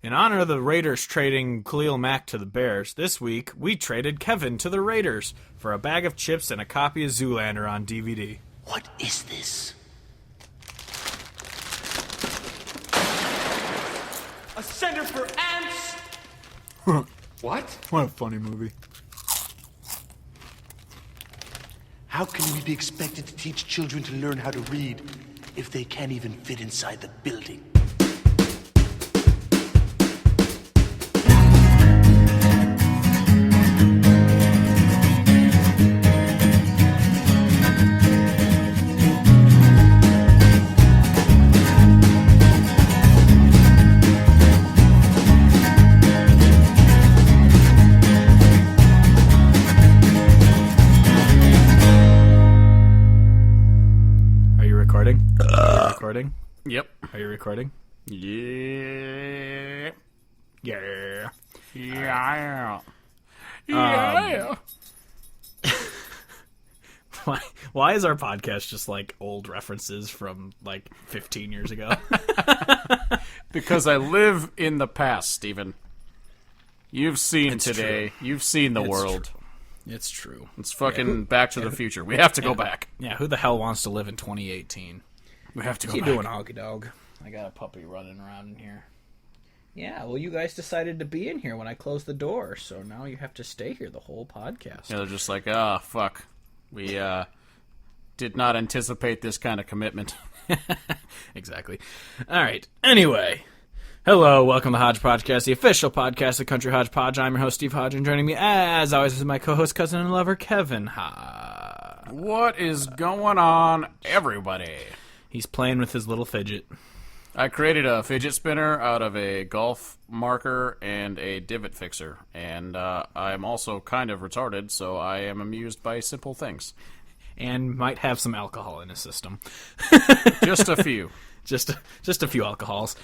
In honor of the Raiders trading Khalil Mack to the Bears, this week we traded Kevin to the Raiders for a bag of chips and a copy of Zoolander on DVD. What is this? A center for ants? What? What a funny movie. How can we be expected to teach children to learn how to read if they can't even fit inside the building? Recording? Yep. Are you recording? Yeah. Yeah. Yeah. Why is our podcast just like old references from like 15 years ago? Because I live in the past, Stephen. You've seen It's today. true. You've seen the It's world. true. It's true. It's fucking Back to the Future. We have to go back. Yeah, who the hell wants to live in 2018? We have to go What back. you doing, Hoggy Dog? I got a puppy running around in here. Yeah, well, you guys decided to be in here when I closed the door, so now you have to stay here the whole podcast. Yeah, they're just like, fuck. We did not anticipate this kind of commitment. Exactly. All right. Anyway, hello, welcome to Hodge Podcast, the official podcast of Country Hodgepodge. I'm your host, Steve Hodge, and joining me, as always, is my co-host, cousin, and lover, Kevin Hodge. What is going on, everybody? He's playing with his little fidget. I created a fidget spinner out of a golf marker and a divot fixer, and I'm also kind of retarded, so I am amused by simple things. And might have some alcohol in his system. Just a few. Just a few alcohols.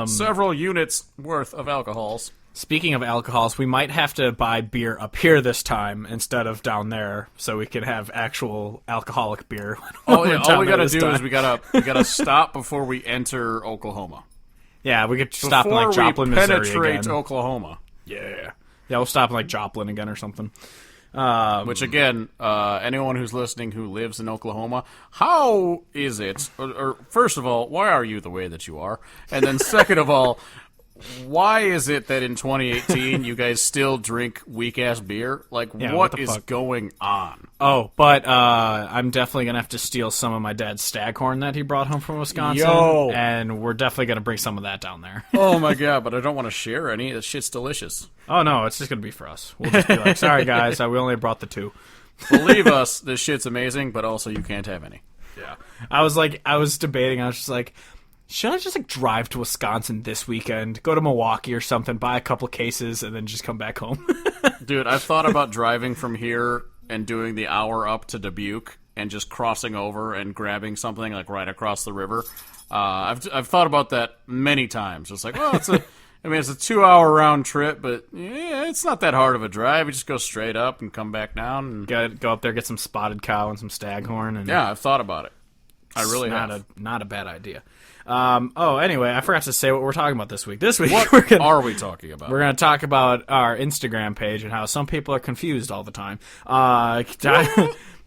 Several units worth of alcohols. Speaking of alcohols, we might have to buy beer up here this time instead of down there, so we can have actual alcoholic beer. All we gotta do is we gotta stop before we enter Oklahoma. Yeah, we could stop in like Joplin, before we Missouri penetrate again. Oklahoma. Yeah, we'll stop in like Joplin again or something. Which again, anyone who's listening who lives in Oklahoma, how is it? Or first of all, why are you the way that you are? And then second of all, why is it that in 2018 you guys still drink weak-ass beer? Like, Yeah, what the is fuck? going on? Oh, but I'm definitely going to have to steal some of my dad's staghorn that he brought home from Wisconsin. Yo! And we're definitely going to bring some of that down there. Oh my god, but I don't want to share any. That shit's delicious. Oh, no, it's just going to be for us. We'll just be like, sorry, guys, we only brought the 2. Believe us, this shit's amazing, but also you can't have any. Yeah. I was debating. I was just like, should I just like drive to Wisconsin this weekend, go to Milwaukee or something, buy a couple cases, and then just come back home? Dude, I've thought about driving from here and doing the hour up to Dubuque and just crossing over and grabbing something like right across the river. I've thought about that many times. It's like, well, it's a 2-hour round trip, but yeah, it's not that hard of a drive. You just go straight up and come back down. And, Go up there, get some spotted cow and some staghorn. And yeah, I've thought about it. I really have. Not a bad idea. Anyway, I forgot to say what we're talking about this week. This week, What are we talking about? we're going to talk about our Instagram page and how some people are confused all the time.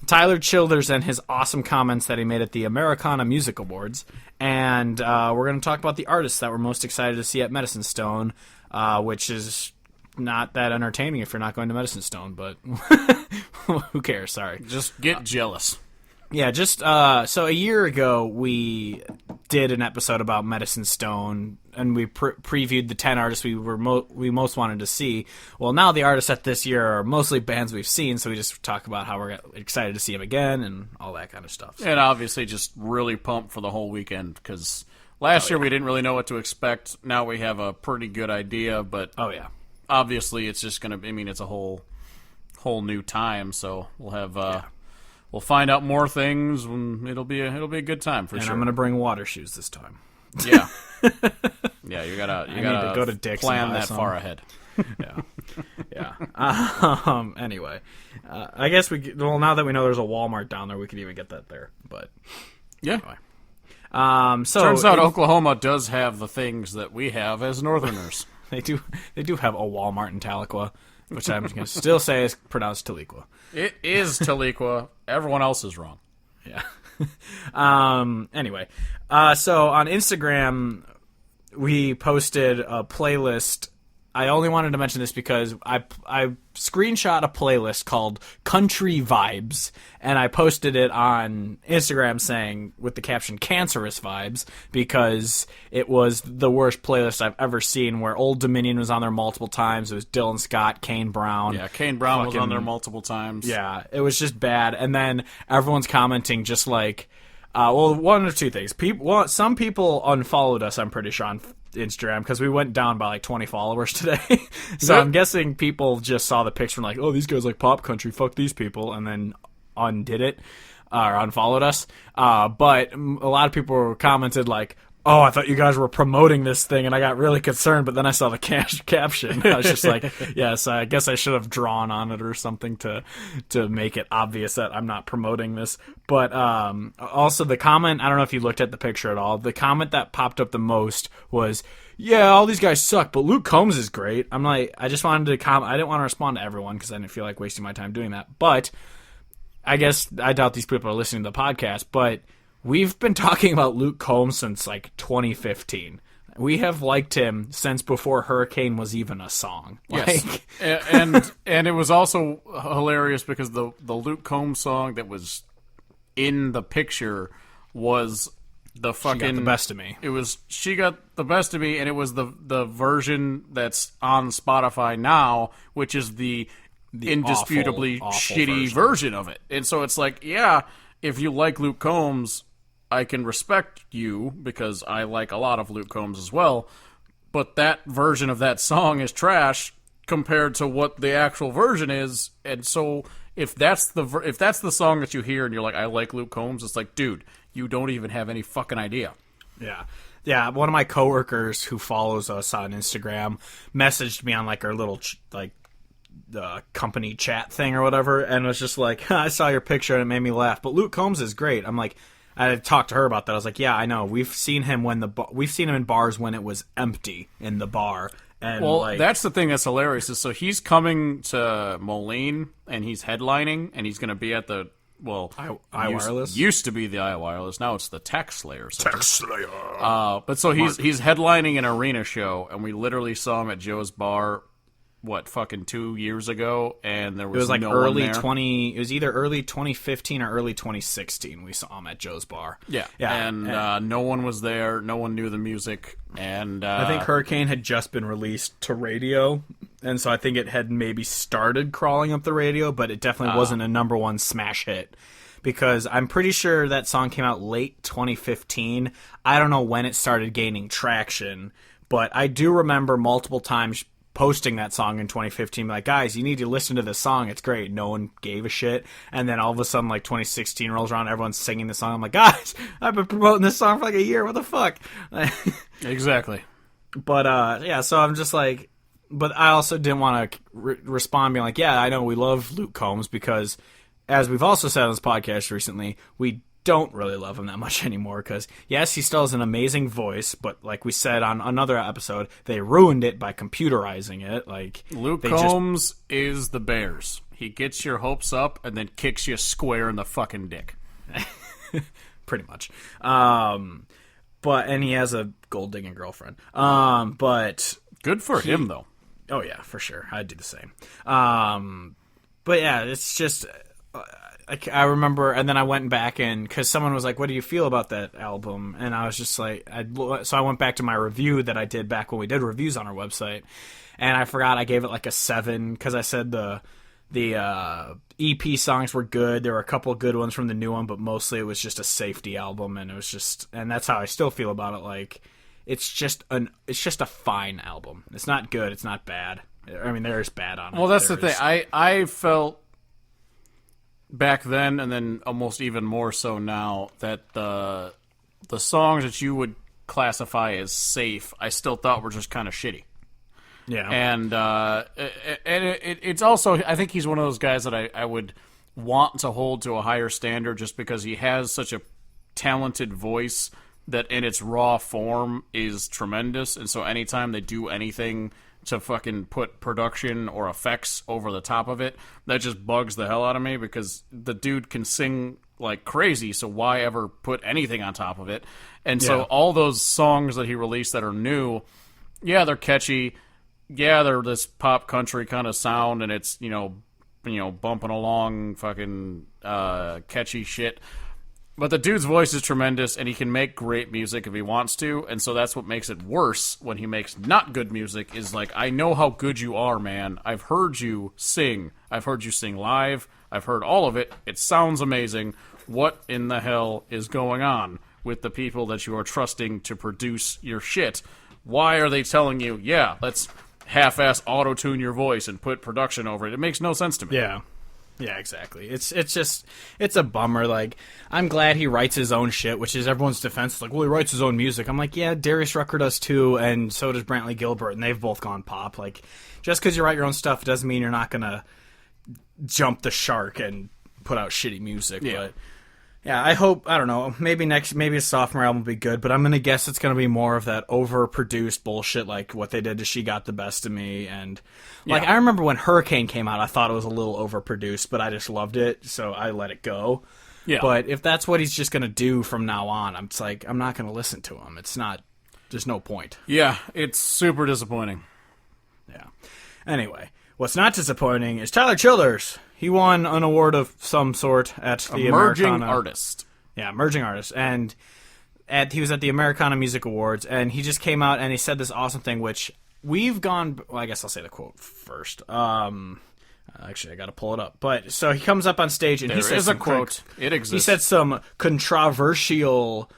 Tyler Childers and his awesome comments that he made at the Americana Music Awards. And we're going to talk about the artists that we're most excited to see at Medicine Stone, which is not that entertaining if you're not going to Medicine Stone, but who cares? Sorry. Just get jealous. Yeah, just so a year ago we did an episode about Medicine Stone, and we previewed the 10 artists we most wanted to see. Well, now the artists at this year are mostly bands we've seen, so we just talk about how we're excited to see them again and all that kind of stuff. So. And obviously just really pumped for the whole weekend because last year we didn't really know what to expect. Now we have a pretty good idea, but obviously it's just going to, I mean, it's a whole new time, so we'll have... We'll find out more things, and it'll be a good time for sure. And I'm gonna bring water shoes this time. Yeah, yeah. You gotta need to go to Dick's plan and buy that some. far ahead. Yeah. Anyway, I guess now that we know there's a Walmart down there, we could even get that there. But yeah. Anyway. So turns out Oklahoma does have the things that we have as Northerners. They do have a Walmart in Tahlequah, which I'm going to still say is pronounced Tahlequah. It is Tahlequah. Everyone else is wrong. Yeah. Anyway, so on Instagram, we posted a playlist. I only wanted to mention this because I screenshot a playlist called Country Vibes, and I posted it on Instagram saying, with the caption, Cancerous Vibes, because it was the worst playlist I've ever seen, where Old Dominion was on there multiple times. It was Dylan Scott, Kane Brown. Yeah, Kane Brown was on there multiple times. Yeah, it was just bad. And then everyone's commenting just like, one or two things. Some people unfollowed us, I'm pretty sure, on Instagram, because we went down by like 20 followers today. So I'm guessing people just saw the picture and like, oh, these guys like pop country, fuck these people, and then undid it or unfollowed us. But a lot of people commented like, oh, I thought you guys were promoting this thing, and I got really concerned, but then I saw the caption. I was just like, yes, I guess I should have drawn on it or something to make it obvious that I'm not promoting this. But also the comment, I don't know if you looked at the picture at all, the comment that popped up the most was, yeah, all these guys suck, but Luke Combs is great. I'm like, I just wanted to comment. I didn't want to respond to everyone because I didn't feel like wasting my time doing that. But I guess I doubt these people are listening to the podcast, but we've been talking about Luke Combs since like 2015. We have liked him since before Hurricane was even a song. Yes, Like, and it was also hilarious because the Luke Combs song that was in the picture was the fucking She Got the Best of Me. It was She Got the Best of Me, and it was the version that's on Spotify now, which is the indisputably awful shitty version of it. And so it's like, yeah, if you like Luke Combs, I can respect you because I like a lot of Luke Combs as well, but that version of that song is trash compared to what the actual version is. And so if that's the song that you hear and you're like, I like Luke Combs, it's like, dude, you don't even have any fucking idea. Yeah, one of my coworkers who follows us on Instagram messaged me on like our little the company chat thing or whatever, and was just like, I saw your picture and it made me laugh, but Luke Combs is great. I'm like, I had talked to her about that. I was like, yeah, I know. We've seen him we've seen him in bars when it was empty in the bar. And well, like, that's the thing that's hilarious is so he's coming to Moline and he's headlining and he's going to be at the Wireless used to be the Wireless. Now it's the Tech Slayer. Tech Slayer. But so he's headlining an arena show, and we literally saw him at Joe's Bar. What, fucking 2 years ago, and there was, it was like no early one there. 20. It was either early 2015 or early 2016. We saw him at Joe's Bar. Yeah, and no one was there. No one knew the music, and I think Hurricane had just been released to radio, and so I think it had maybe started crawling up the radio, but it definitely wasn't a number one smash hit. Because I'm pretty sure that song came out late 2015. I don't know when it started gaining traction, but I do remember multiple times posting that song in 2015, like, guys, you need to listen to this song, it's great. No one gave a shit. And then all of a sudden, like, 2016 rolls around, everyone's singing the song. I'm like, guys, I've been promoting this song for like a year, what the fuck? Exactly. But yeah, so I'm just like, but I also didn't want to respond being like, yeah, I know we love Luke Combs, because as we've also said on this podcast recently, we don't really love him that much anymore, because yes, he still has an amazing voice, but like we said on another episode, they ruined it by computerizing it. Like, Luke Combs is the Bears. He gets your hopes up and then kicks you square in the fucking dick. Pretty much. And he has a gold digging girlfriend. But good for him though. Oh yeah, for sure. I'd do the same. But yeah, it's just I remember, and then I went back and because someone was like, "What do you feel about that album?" And I was just like, so I went back to my review that I did back when we did reviews on our website, and I forgot I gave it like a 7 because I said the EP songs were good. There were a couple of good ones from the new one, but mostly it was just a safety album, and it was just, and that's how I still feel about it. Like, it's just a fine album. It's not good. It's not bad. I mean, there's bad on it. Well, that's the thing. I felt back then, and then almost even more so now, that the songs that you would classify as safe, I still thought were just kind of shitty. Yeah, and it's also, I think he's one of those guys that I would want to hold to a higher standard, just because he has such a talented voice, that in its raw form is tremendous, and so anytime they do anything to fucking put production or effects over the top of it, that just bugs the hell out of me, because the dude can sing like crazy, so why ever put anything on top of it? And so all those songs that he released that are new, yeah, they're catchy, yeah, they're this pop country kind of sound, and it's, you know, bumping along fucking catchy shit. But the dude's voice is tremendous, and he can make great music if he wants to, and so that's what makes it worse when he makes not good music, is like, I know how good you are, man. I've heard you sing. I've heard you sing live. I've heard all of it. It sounds amazing. What in the hell is going on with the people that you are trusting to produce your shit? Why are they telling you, yeah, let's half-ass auto-tune your voice and put production over it? It makes no sense to me. Yeah, exactly. It's just, it's a bummer. Like, I'm glad he writes his own shit, which is everyone's defense. It's like, well, he writes his own music. I'm like, yeah, Darius Rucker does too, and so does Brantley Gilbert, and they've both gone pop. Like, just because you write your own stuff doesn't mean you're not gonna jump the shark and put out shitty music. Yeah. But yeah, I hope, I don't know, maybe his sophomore album will be good, but I'm gonna guess it's gonna be more of that overproduced bullshit like what they did to She Got the Best of Me. And like, I remember when Hurricane came out, I thought it was a little overproduced, but I just loved it, so I let it go. Yeah. But if that's what he's just gonna do from now on, I'm not gonna listen to him. There's no point. Yeah, it's super disappointing. Yeah. Anyway, what's not disappointing is Tyler Childers. He won an award of some sort at the Emerging Americana. Artist. Yeah, Emerging Artist. And he was at the Americana Music Awards, and he just came out and he said this awesome thing, which we've gone... Well, I guess I'll say the quote first. Actually, I got to pull it up. But so he comes up on stage and he says... There is a quote. It exists. He said some controversial...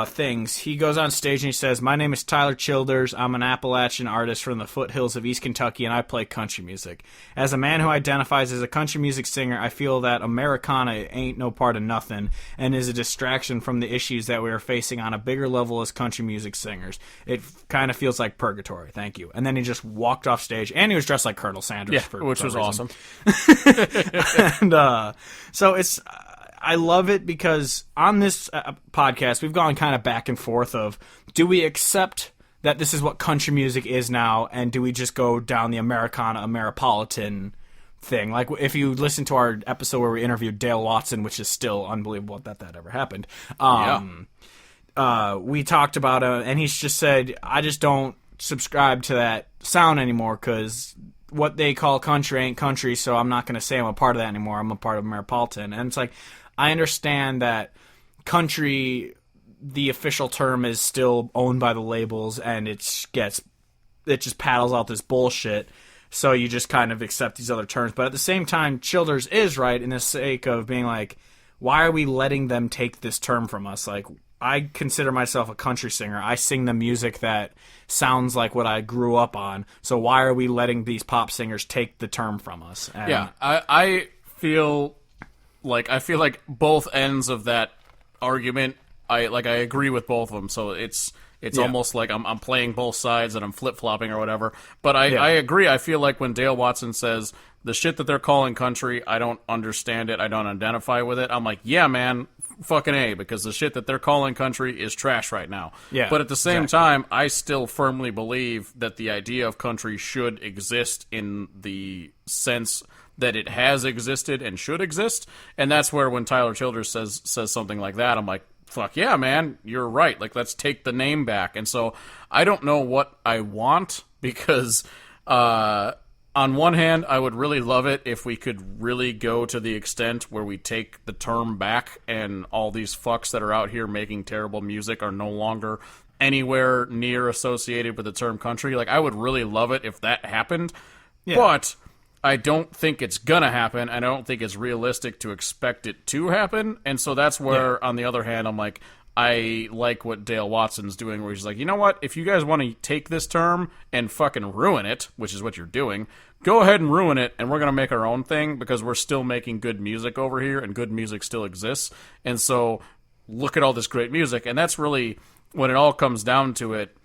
things. He goes on stage and he says, "My name is Tyler Childers. I'm an Appalachian artist from the foothills of East Kentucky, and I play country music. As a man who identifies as a country music singer, I feel that Americana ain't no part of nothing and is a distraction from the issues that we are facing on a bigger level as country music singers. It kind of feels like purgatory. Thank you." And then he just walked off stage, and he was dressed like Colonel Sanders, which was awesome. And so it's... I love it because on this podcast, we've gone kind of back and forth of, do we accept that this is what country music is now, and do we just go down the Americana, Ameripolitan thing? Like, if you listen to our episode where we interviewed Dale Watson, which is still unbelievable that ever happened, we talked about it, and he's just said, I just don't subscribe to that sound anymore, because what they call country ain't country, so I'm not going to say I'm a part of that anymore. I'm a part of Ameripolitan. And it's like, I understand that country, the official term, is still owned by the labels, and it just paddles out this bullshit, so you just kind of accept these other terms. But at the same time, Childers is right in the sake of being like, why are we letting them take this term from us? Like, I consider myself a country singer. I sing the music that sounds like what I grew up on, so why are we letting these pop singers take the term from us? And I feel like both ends of that argument, I agree with both of them. So it's almost like I'm playing both sides and I'm flip-flopping or whatever. But I agree. I feel like when Dale Watson says the shit that they're calling country, I don't understand it, I don't identify with it, I'm like, yeah, man, fucking A, because the shit that they're calling country is trash right now. Yeah, but at the same time, I still firmly believe that the idea of country should exist in the sense that it has existed and should exist. And that's where when Tyler Childers says something like that, I'm like, fuck yeah, man, you're right. Like, let's take the name back. And so I don't know what I want, because on one hand, I would really love it if we could really go to the extent where we take the term back and all these fucks that are out here making terrible music are no longer anywhere near associated with the term country. Like, I would really love it if that happened. Yeah. But I don't think it's gonna happen, and I don't think it's realistic to expect it to happen. And so that's where, on the other hand, I'm like, I like what Dale Watson's doing, where he's like, you know what? If you guys want to take this term and fucking ruin it, which is what you're doing, go ahead and ruin it, and we're going to make our own thing, because we're still making good music over here, and good music still exists. And so look at all this great music. And that's really, when it all comes down to it,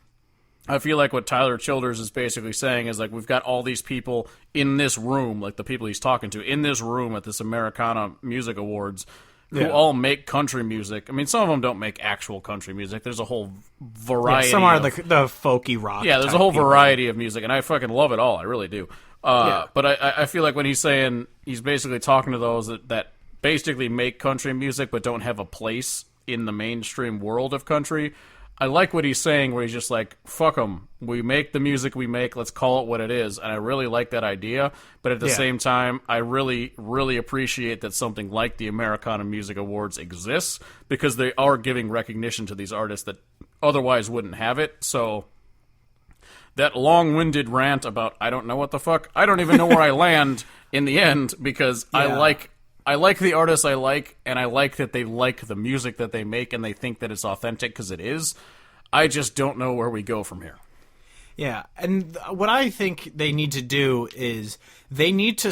I feel like what Tyler Childers is basically saying is, like, we've got all these people in this room, like the people he's talking to, in this room at this Americana Music Awards, who all make country music. I mean, some of them don't make actual country music. There's a whole variety. Some are the folky rock. Yeah, there's a whole variety of music, and I fucking love it all. I really do. But I feel like when he's saying, he's basically talking to those that basically make country music but don't have a place in the mainstream world of country. I like what he's saying, where he's just like, fuck them. We make the music we make. Let's call it what it is. And I really like that idea. But at the same time, I really, really appreciate that something like the Americana Music Awards exists, because they are giving recognition to these artists that otherwise wouldn't have it. So that long-winded rant about I don't know what the fuck, I don't even know where I land in the end, because I like the artists I like, and I like that they like the music that they make, and they think that it's authentic, because it is. I just don't know where we go from here. Yeah, and what I think they need to do is they need to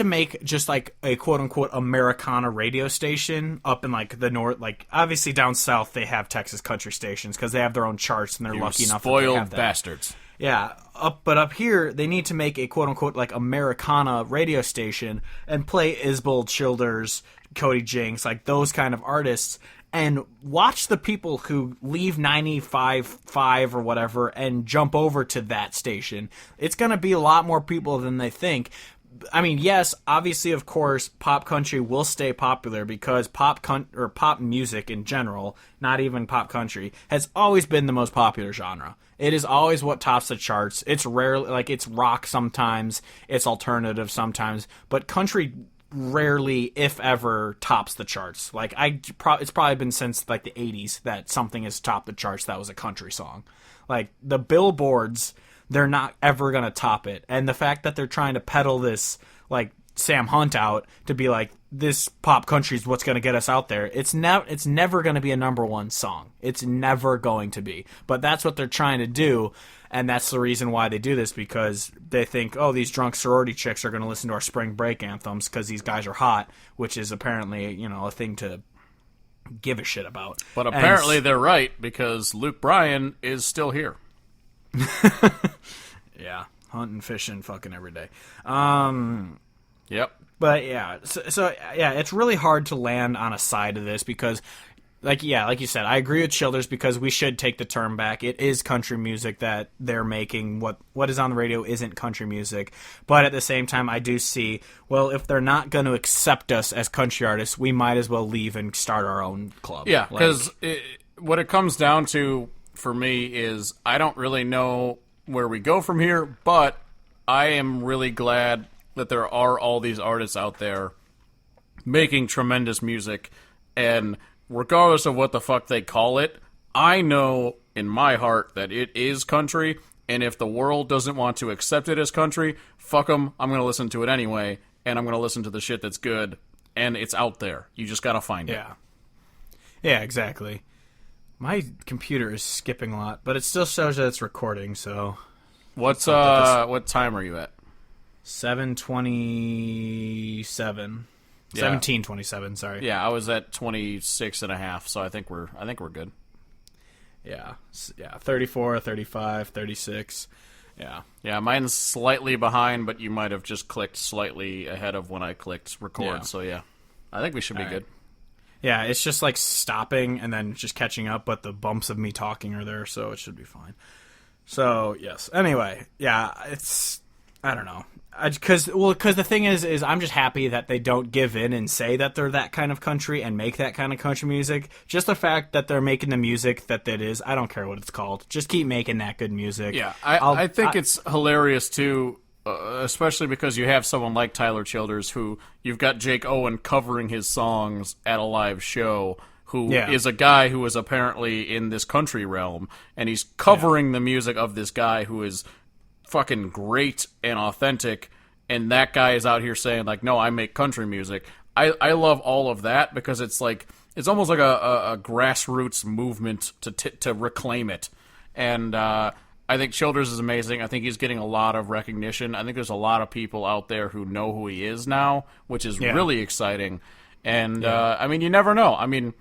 make just like a quote-unquote Americana radio station up in like the north. Like, obviously down south they have Texas country stations because they have their own charts, and they're lucky enough that they have that. Bastards. Yeah, but up here, they need to make a quote-unquote, like, Americana radio station and play Isbell Childers, Cody Jinks, like, those kind of artists, and watch the people who leave 95.5 or whatever and jump over to that station. It's going to be a lot more people than they think. I mean, yes, obviously, of course, pop country will stay popular because pop music in general, not even pop country, has always been the most popular genre. It is always what tops the charts. It's rarely, like, it's rock sometimes, it's alternative sometimes, but country rarely, if ever, tops the charts. Like, it's probably been since, like, the 80s that something has topped the charts that was a country song. Like, the billboards, they're not ever going to top it. And the fact that they're trying to peddle this, like, Sam Hunt out to be like, this pop country is what's going to get us out there. It's never going to be a number one song. It's never going to be. But that's what they're trying to do, and that's the reason why they do this, because they think, oh, these drunk sorority chicks are going to listen to our spring break anthems because these guys are hot, which is apparently, you know, a thing to give a shit about. But apparently they're right, because Luke Bryan is still here. Yeah, hunting, fishing, fucking every day. Yep. But yeah, so yeah, it's really hard to land on a side of this because, like you said, I agree with Childers because we should take the term back. It is country music that they're making. What is on the radio isn't country music. But at the same time, I do see, well, if they're not going to accept us as country artists, we might as well leave and start our own club. Yeah, because what it comes down to for me is I don't really know where we go from here, but I am really glad that there are all these artists out there making tremendous music, and regardless of what the fuck they call it, I know in my heart that it is country, and if the world doesn't want to accept it as country, fuck them, I'm going to listen to it anyway, and I'm going to listen to the shit that's good, and it's out there. You just got to find it. Yeah, exactly. My computer is skipping a lot, but it still shows that it's recording, so... What time are you at? 7:27. 17:27, sorry. Yeah, I was at 26.5, so I think we're good. Yeah, 34, 35, 36. Yeah, mine's slightly behind, but you might have just clicked slightly ahead of when I clicked record, Yeah. So yeah, I think we should be good. Yeah, it's just like stopping and then just catching up, but the bumps of me talking are there, so it should be fine. So, yes. Anyway, yeah, I don't know. Because the thing is I'm just happy that they don't give in and say that they're that kind of country and make that kind of country music. Just the fact that they're making the music that it is, I don't care what it's called. Just keep making that good music. Yeah, I think it's hilarious, too, especially because you have someone like Tyler Childers, who you've got Jake Owen covering his songs at a live show, who is a guy who is apparently in this country realm, and he's covering the music of this guy who is fucking great and authentic, and that guy is out here saying, like, no, I make country music. I love all of that because it's like, it's almost like a grassroots movement to reclaim it. And I think Childers is amazing. I think he's getting a lot of recognition. I think there's a lot of people out there who know who he is now, which is really exciting. And I mean, you never know. I mean,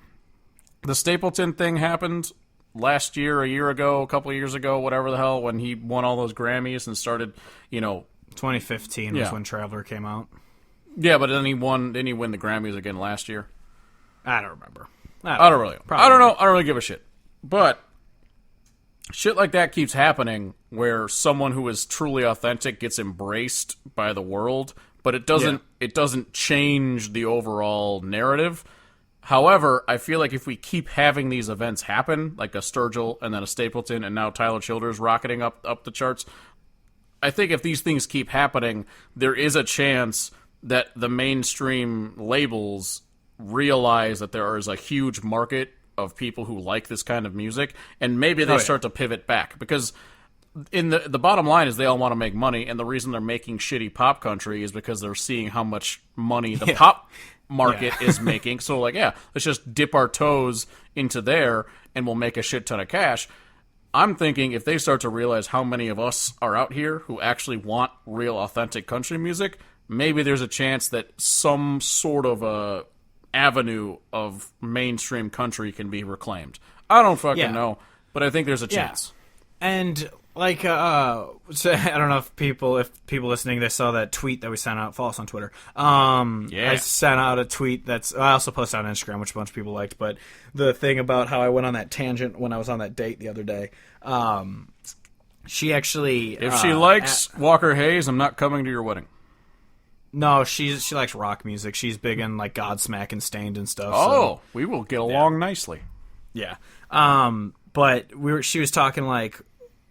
the Stapleton thing happened last year, a year ago, a couple of years ago, whatever the hell, when he won all those Grammys and started, 2015 was when Traveler came out. Yeah, but then didn't he win the Grammys again last year? I don't remember. I don't really know. I don't know. I don't really give a shit. But shit like that keeps happening where someone who is truly authentic gets embraced by the world, but it doesn't change the overall narrative. However, I feel like if we keep having these events happen, like a Sturgill and then a Stapleton and now Tyler Childers rocketing up the charts, I think if these things keep happening, there is a chance that the mainstream labels realize that there is a huge market of people who like this kind of music, and maybe they start to pivot back. Because in the bottom line is they all want to make money, and the reason they're making shitty pop country is because they're seeing how much money the pop market is making. So, like, let's just dip our toes into there, and we'll make a shit ton of cash. I'm thinking if they start to realize how many of us are out here who actually want real, authentic country music, maybe there's a chance that some sort of a avenue of mainstream country can be reclaimed. I don't fucking know, but I think there's a chance. And like, so I don't know if people listening, they saw that tweet that we sent out. Follow us on Twitter. I sent out a tweet I also posted on Instagram, which a bunch of people liked. But the thing about how I went on that tangent when I was on that date the other day, she actually, if she likes Walker Hayes, I'm not coming to your wedding. No, she likes rock music. She's big in like Godsmack and Stained and stuff. Oh, we will get along nicely. Yeah. But she was talking like,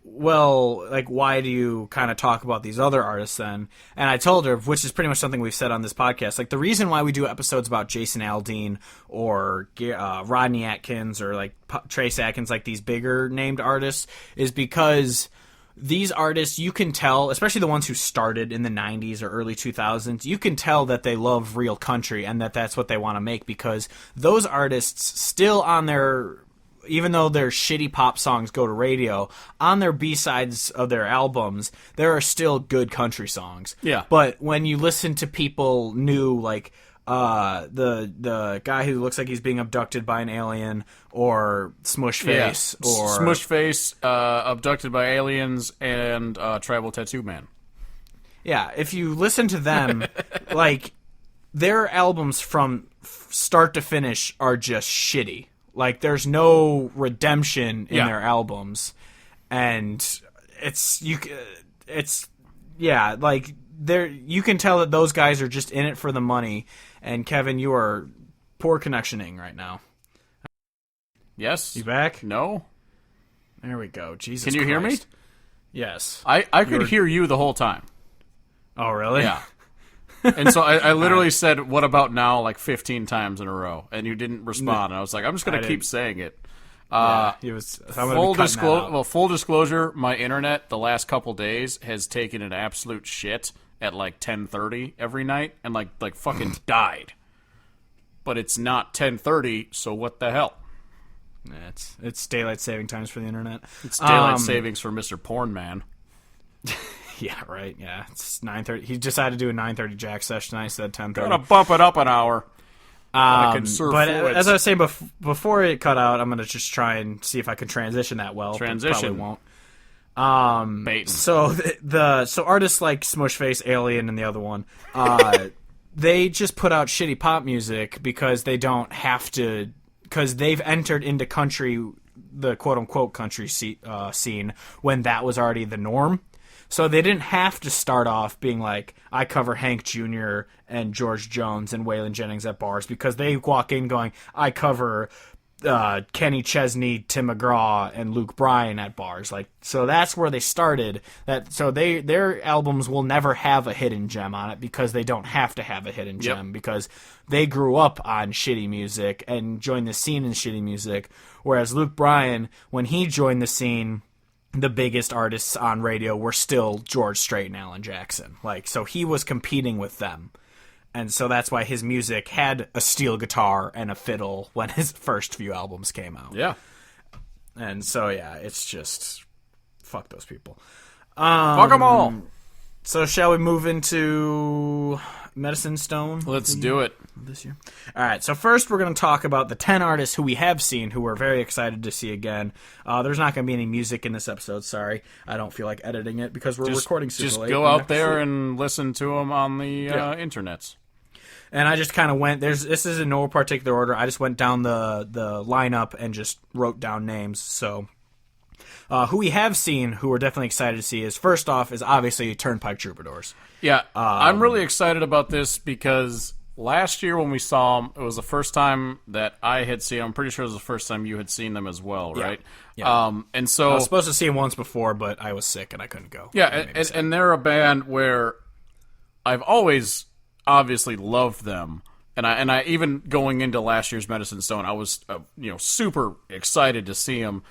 well, like, why do you kind of talk about these other artists then? And I told her, which is pretty much something we've said on this podcast, like the reason why we do episodes about Jason Aldean or Rodney Atkins or like Trace Atkins, like these bigger named artists, is because these artists, you can tell, especially the ones who started in the 90s or early 2000s, you can tell that they love real country and that's what they want to make, because those artists still on their, even though their shitty pop songs go to radio, on their B-sides of their albums, there are still good country songs. Yeah. But when you listen to people new, like the guy who looks like he's being abducted by an alien, or Smushface, or Smushface, abducted by aliens, and Tribal Tattoo Man. Yeah, if you listen to them, like, their albums from start to finish are just shitty. Like, there's no redemption in their albums, and like, you can tell that those guys are just in it for the money. And Kevin, you are poor connectioning right now. Yes. You back? No. There we go. Jesus Can you hear me? Yes. I could hear you the whole time. Oh, really? Yeah. And so I literally said, "What about now?" like 15 times in a row, and you didn't respond. And I was like, "I'm just going to keep saying it." Full disclosure, my internet the last couple days has taken an absolute shit at like 10:30 every night, and like fucking died. But it's not 10:30, so what the hell? Yeah, it's daylight saving times for the internet. It's daylight savings for Mr. Porn Man. Yeah, right. Yeah, it's 9:30. He decided to do a 9:30 Jack session. I said 10:30. Gotta bump it up an hour. But as I was saying before it cut out, I'm gonna just try and see if I can transition that well. Transition won't. Baiting. So so artists like Smushface, Alien, and the other one, they just put out shitty pop music because they don't have to, because they've entered into country, the quote unquote country scene when that was already the norm. So they didn't have to start off being like, I cover Hank Jr. and George Jones and Waylon Jennings at bars, because they walk in going, I cover Kenny Chesney, Tim McGraw, and Luke Bryan at bars. Like, so that's where they started. So their albums will never have a hidden gem on it, because they don't have to have a hidden gem, because they grew up on shitty music and joined the scene in shitty music. Whereas Luke Bryan, when he joined the scene, the biggest artists on radio were still George Strait and Alan Jackson. Like, so he was competing with them. And so that's why his music had a steel guitar and a fiddle when his first few albums came out. Yeah. And so, yeah, it's just, fuck those people. Fuck them all. So shall we move into Medicine Stone? Let's do it. This year. All right, so first we're going to talk about the 10 artists who we have seen, who we're very excited to see again. There's not going to be any music in this episode, sorry. I don't feel like editing it because we're recording super late. Just go out there and listen to them on the internets. And I just kind of went. This is in no particular order. I just went down the lineup and just wrote down names. So, who we have seen, who we're definitely excited to see, is first off is obviously Turnpike Troubadours. Yeah, I'm really excited about this because last year when we saw them, it was the first time that I had seen them. I'm pretty sure it was the first time you had seen them as well, right? Yeah. And so I was supposed to see them once before, but I was sick and I couldn't go. Yeah, and they're a band where I've always obviously loved them, and I even going into last year's Medicine Stone, I was super excited to see them.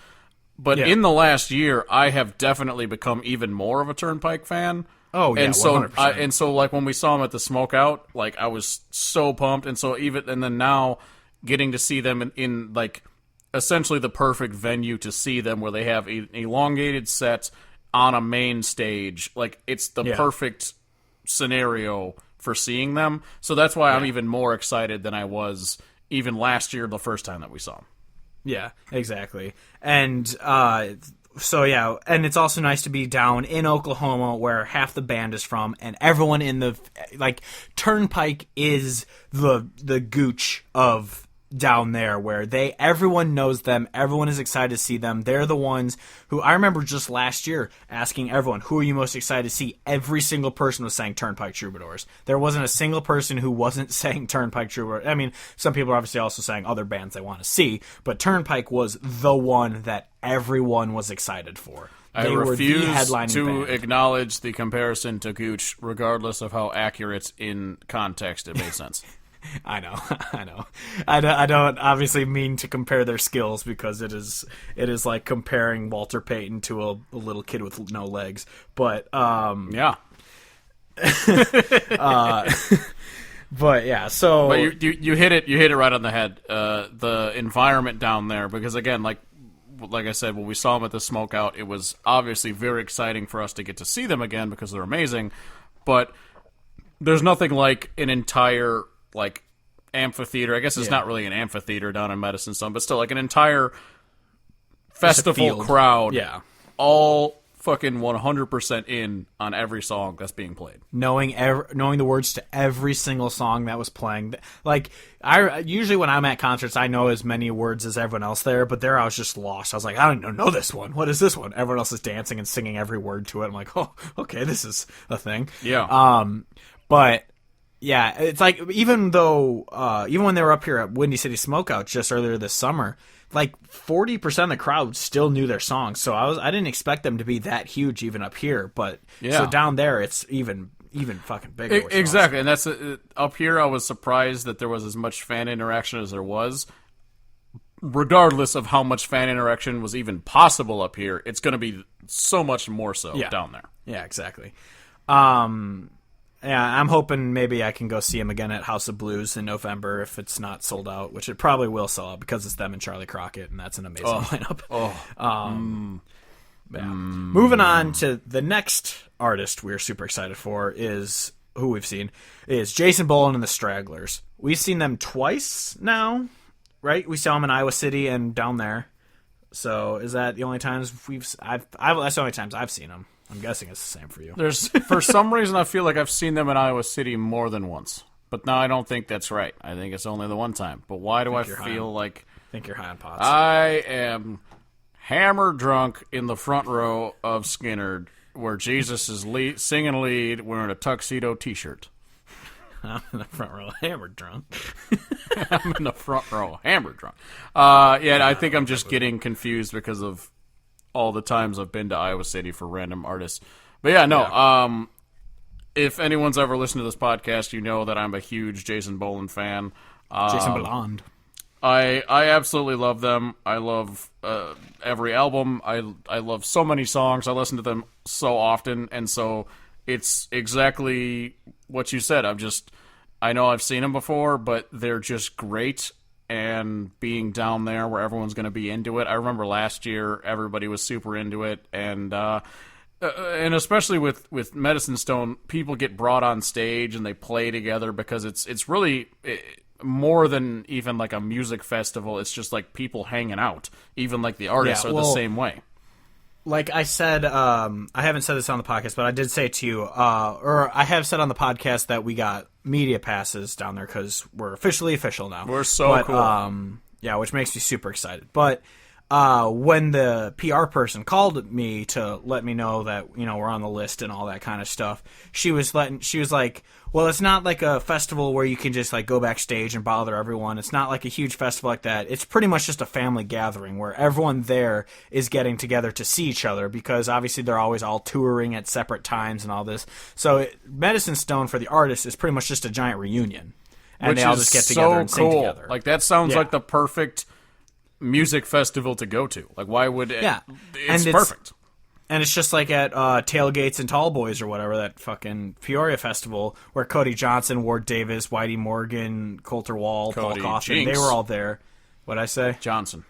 But in the last year, I have definitely become even more of a Turnpike fan. Oh yeah, and so 100%. Like when we saw them at the Smokeout, like I was so pumped, and then now getting to see them in like essentially the perfect venue to see them, where they have an elongated set on a main stage, like it's the perfect scenario for seeing them. So that's why I'm even more excited than I was even last year, the first time that we saw them. Yeah, exactly. And and it's also nice to be down in Oklahoma where half the band is from, and everyone in the Turnpike is the gooch of down there, where everyone knows them, everyone is excited to see them. They're the ones who I remember just last year asking everyone, who are you most excited to see? Every single person was saying Turnpike Troubadours. There wasn't a single person who wasn't saying Turnpike Troubadours. I mean, some people are obviously also saying other bands they want to see, but Turnpike was the one that everyone was excited for. I refuse to acknowledge the comparison to Gooch, regardless of how accurate in context it made sense. I know. I don't obviously mean to compare their skills, because it is like comparing Walter Payton to a little kid with no legs. But yeah. But yeah, so but you hit it right on the head. The environment down there, because again, like I said, when we saw them at the Smokeout, it was obviously very exciting for us to get to see them again because they're amazing. But there's nothing like an entire amphitheater. I guess it's not really an amphitheater down in Medicine Stone, but still like an entire festival crowd. Yeah. All fucking 100% in on every song that's being played. Knowing the words to every single song that was playing. Like, I usually when I'm at concerts, I know as many words as everyone else there, but there I was just lost. I was like, I don't know this one. What is this one? Everyone else is dancing and singing every word to it. I'm like, oh, okay, this is a thing. Yeah. But yeah, it's like even when they were up here at Windy City Smokeout just earlier this summer, like 40% of the crowd still knew their songs. So I didn't expect them to be that huge even up here, but so down there it's even fucking bigger. Exactly, and that's up here. I was surprised that there was as much fan interaction as there was. Regardless of how much fan interaction was even possible up here, it's going to be so much more so down there. Yeah, exactly. Yeah, I'm hoping maybe I can go see him again at House of Blues in November if it's not sold out, which it probably will sell out because it's them and Charley Crockett, and that's an amazing lineup. Moving on to the next artist we're super excited for is who we've seen is Jason Boland and the Stragglers. We've seen them twice now, right? We saw them in Iowa City and down there. So is that the only times that's the only times I've seen them? I'm guessing it's the same for you. For some reason, I feel like I've seen them in Iowa City more than once. But no, I don't think that's right. I think it's only the one time. But why do I feel like... I think you're high on pots. I am hammered drunk in the front row of Skinnerd, where Jesus is singing lead wearing a tuxedo t-shirt. I'm in the front row hammered drunk. I'm in the front row hammered drunk. I think I'm just getting confused because of all the times I've been to Iowa City for random artists. But if anyone's ever listened to this podcast, you know that I'm a huge Jason Boland fan. Jason Boland. I absolutely love them. I love every album. I love so many songs. I listen to them so often, and so it's exactly what you said. I know I've seen them before, but they're just great. And being down there where everyone's going to be into it. I remember last year everybody was super into it, and especially with Medicine Stone, people get brought on stage and they play together because it's really more than even like a music festival. It's just like people hanging out. Even like the artists are the same way. Like I said, I haven't said this on the podcast, but I did say to you, or I have said on the podcast that we got media passes down there because we're officially official now. We're so cool. Yeah, which makes me super excited. But when the PR person called me to let me know that, we're on the list and all that kind of stuff, she was like, well, it's not like a festival where you can just like go backstage and bother everyone. It's not like a huge festival like that. It's pretty much just a family gathering where everyone there is getting together to see each other, because obviously they're always all touring at separate times and all this. So Medicine Stone for the artists is pretty much just a giant reunion. And they all just get together and sing together. Like, that sounds like the perfect music festival to go to. Like, why would it? Yeah. It's perfect. And it's just like at Tailgates and Tall Boys or whatever, that fucking Peoria festival, where Cody Johnson, Ward Davis, Whitey Morgan, Coulter Wall, Cody, Paul Coffin, Jinx. they were all there. What'd I say? Johnson.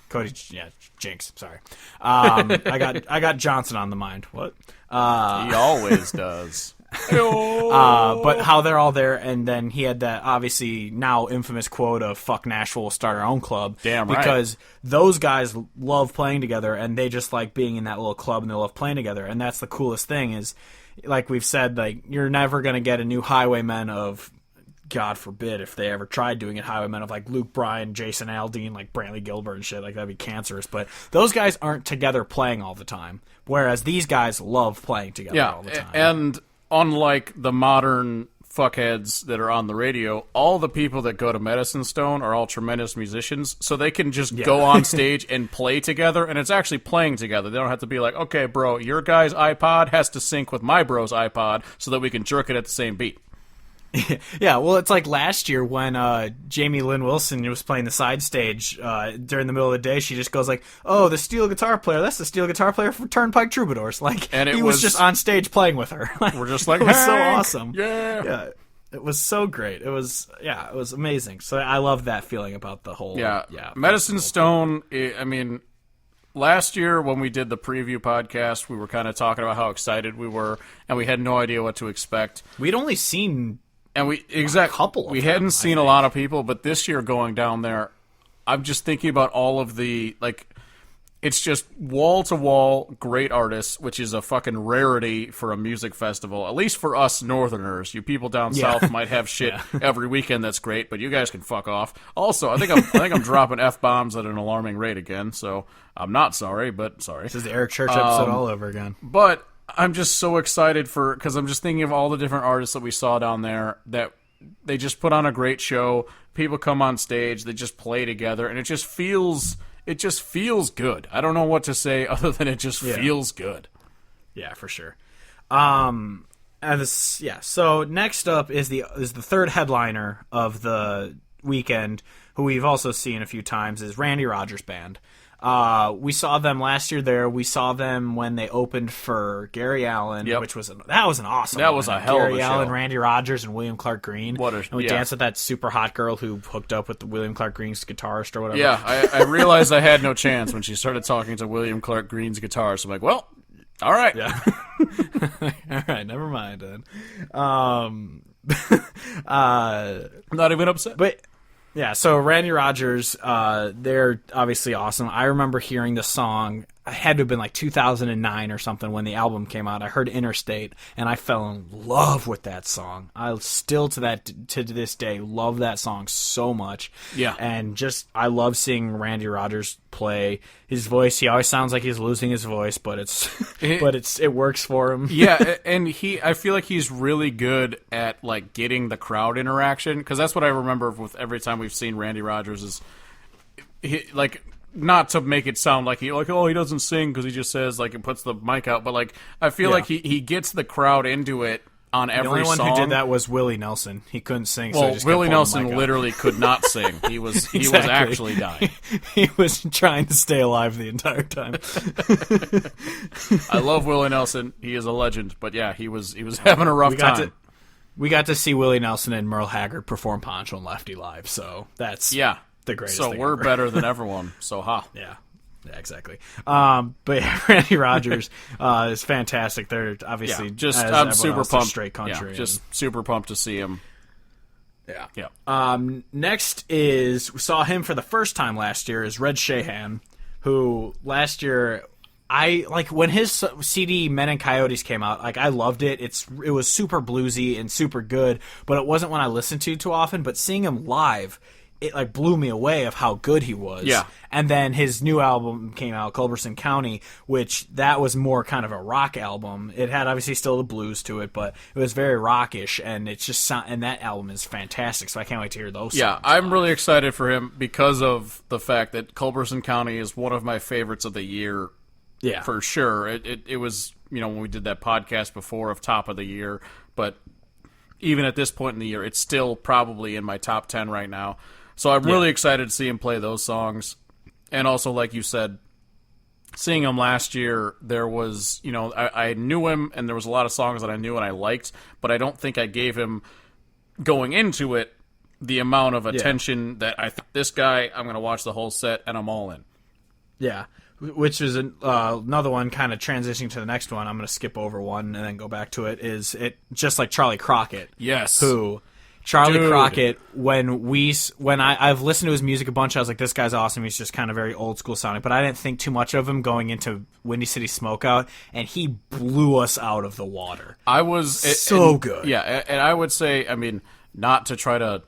Cody, yeah, Jinx, sorry. I got Johnson on the mind. What? He always does. But how they're all there, and then he had that obviously now infamous quote of "fuck Nashville, we'll start our own club." Damn right. Because those guys love playing together, and they just like being in that little club, and they love playing together. And that's the coolest thing is, like we've said, like you're never gonna get a new Highwaymen of, God forbid, if they ever tried doing it, Highwaymen of like Luke Bryan, Jason Aldean, like Brantley Gilbert and shit, like that'd be cancerous. But those guys aren't together playing all the time, whereas these guys love playing together all the time. And unlike the modern fuckheads that are on the radio, all the people that go to Medicine Stone are all tremendous musicians, so they can just go on stage and play together, and it's actually playing together. They don't have to be like, okay, bro, your guy's iPod has to sync with my bro's iPod so that we can jerk it at the same beat. Yeah, well, it's like last year when Jamie Lin Wilson was playing the side stage during the middle of the day. She just goes like, "Oh, the steel guitar player. That's the steel guitar player for Turnpike Troubadours." Like, and he was just on stage playing with her. We're just like, it was so Hank! awesome. Yeah, it was so great. It was amazing. So I love that feeling about the whole. Medicine Stone. I mean, last year when we did the preview podcast, we were kind of talking about how excited we were, and we had no idea what to expect. We'd only seen. And we hadn't seen a lot of people, but this year going down there, I'm just thinking about all of the, like, it's just wall-to-wall great artists, which is a fucking rarity for a music festival, at least for us Northerners. You people down south might have shit every weekend that's great, but you guys can fuck off. Also, I think I'm dropping F-bombs at an alarming rate again, so I'm not sorry, but sorry. This is the Eric Church episode all over again. But I'm just so excited because I'm just thinking of all the different artists that we saw down there, that they just put on a great show. People come on stage, they just play together, and it just feels good. I don't know what to say other than it just feels good. Yeah, for sure. So next up is the third headliner of the weekend, who we've also seen a few times, is Randy Rogers Band. We saw them last year there. We saw them when they opened for Gary Allan, which was an awesome. That was a hell of a show. Gary Allan, Randy Rogers, and William Clark Green. And we danced with that super hot girl who hooked up with William Clark Green's guitarist or whatever. Yeah, I realized I had no chance when she started talking to William Clark Green's guitarist. I'm like, well, all right. Yeah. All right, never mind then. I'm not even upset. But yeah, so Randy Rogers, they're obviously awesome. I remember hearing the song, it had to have been like 2009 or something when the album came out. I heard Interstate, and I fell in love with that song. I still, to this day, love that song so much. Yeah. And just, I love seeing Randy Rogers play. His voice, he always sounds like he's losing his voice, but it works for him. Yeah, and I feel like he's really good at like getting the crowd interaction, because that's what I remember with every time we've seen Randy Rogers is like, not to make it sound like he doesn't sing because he just says like, it puts the mic out, but like I feel like he gets the crowd into it on every song. The only one who did that was Willie Nelson. He couldn't sing. Well, so he just Willie kept Nelson pulling the mic out. literally could not sing. He was actually dying. He was trying to stay alive the entire time. I love Willie Nelson. He is a legend. But yeah, he was having a rough time. We got to see Willie Nelson and Merle Haggard perform Poncho and Lefty live. So that's the greatest. So thing we're ever. better than everyone. So Yeah, exactly. But yeah, Randy Rogers is fantastic. They're obviously I'm super pumped. Straight country. Yeah, just super pumped to see him. Yeah. Next we saw him for the first time last year, is Red Shahan, who last year I like when his CD Men and Coyotes came out. Like I loved it. It was super bluesy and super good, but it wasn't one I listened to too often. But seeing him live, it like blew me away of how good he was. Yeah. And then his new album came out, Culberson County, which that was more kind of a rock album. It had obviously still the blues to it, but it was very rockish, and it's just and that album is fantastic. So I can't wait to hear those. Yeah, songs I'm live. really excited for him because of the fact that Culberson County is one of my favorites of the year. Yeah, for sure. It was, when we did that podcast before of top of the year, but even at this point in the year, it's still probably in my top 10 right now. So I'm really excited to see him play those songs. And also, like you said, seeing him last year, there was, I knew him, and there was a lot of songs that I knew and I liked, but I don't think I gave him, going into it, the amount of attention that I think this guy, I'm going to watch the whole set, and I'm all in. Yeah, which is another one kind of transitioning to the next one. I'm going to skip over one and then go back to it. Is it just like Charley Crockett? Yes. Charley Crockett, when I've listened to his music a bunch, I was like, this guy's awesome. He's just kind of very old school sounding, but I didn't think too much of him going into Windy City Smokeout, and he blew us out of the water. I was good. Yeah, and I would say, not to try to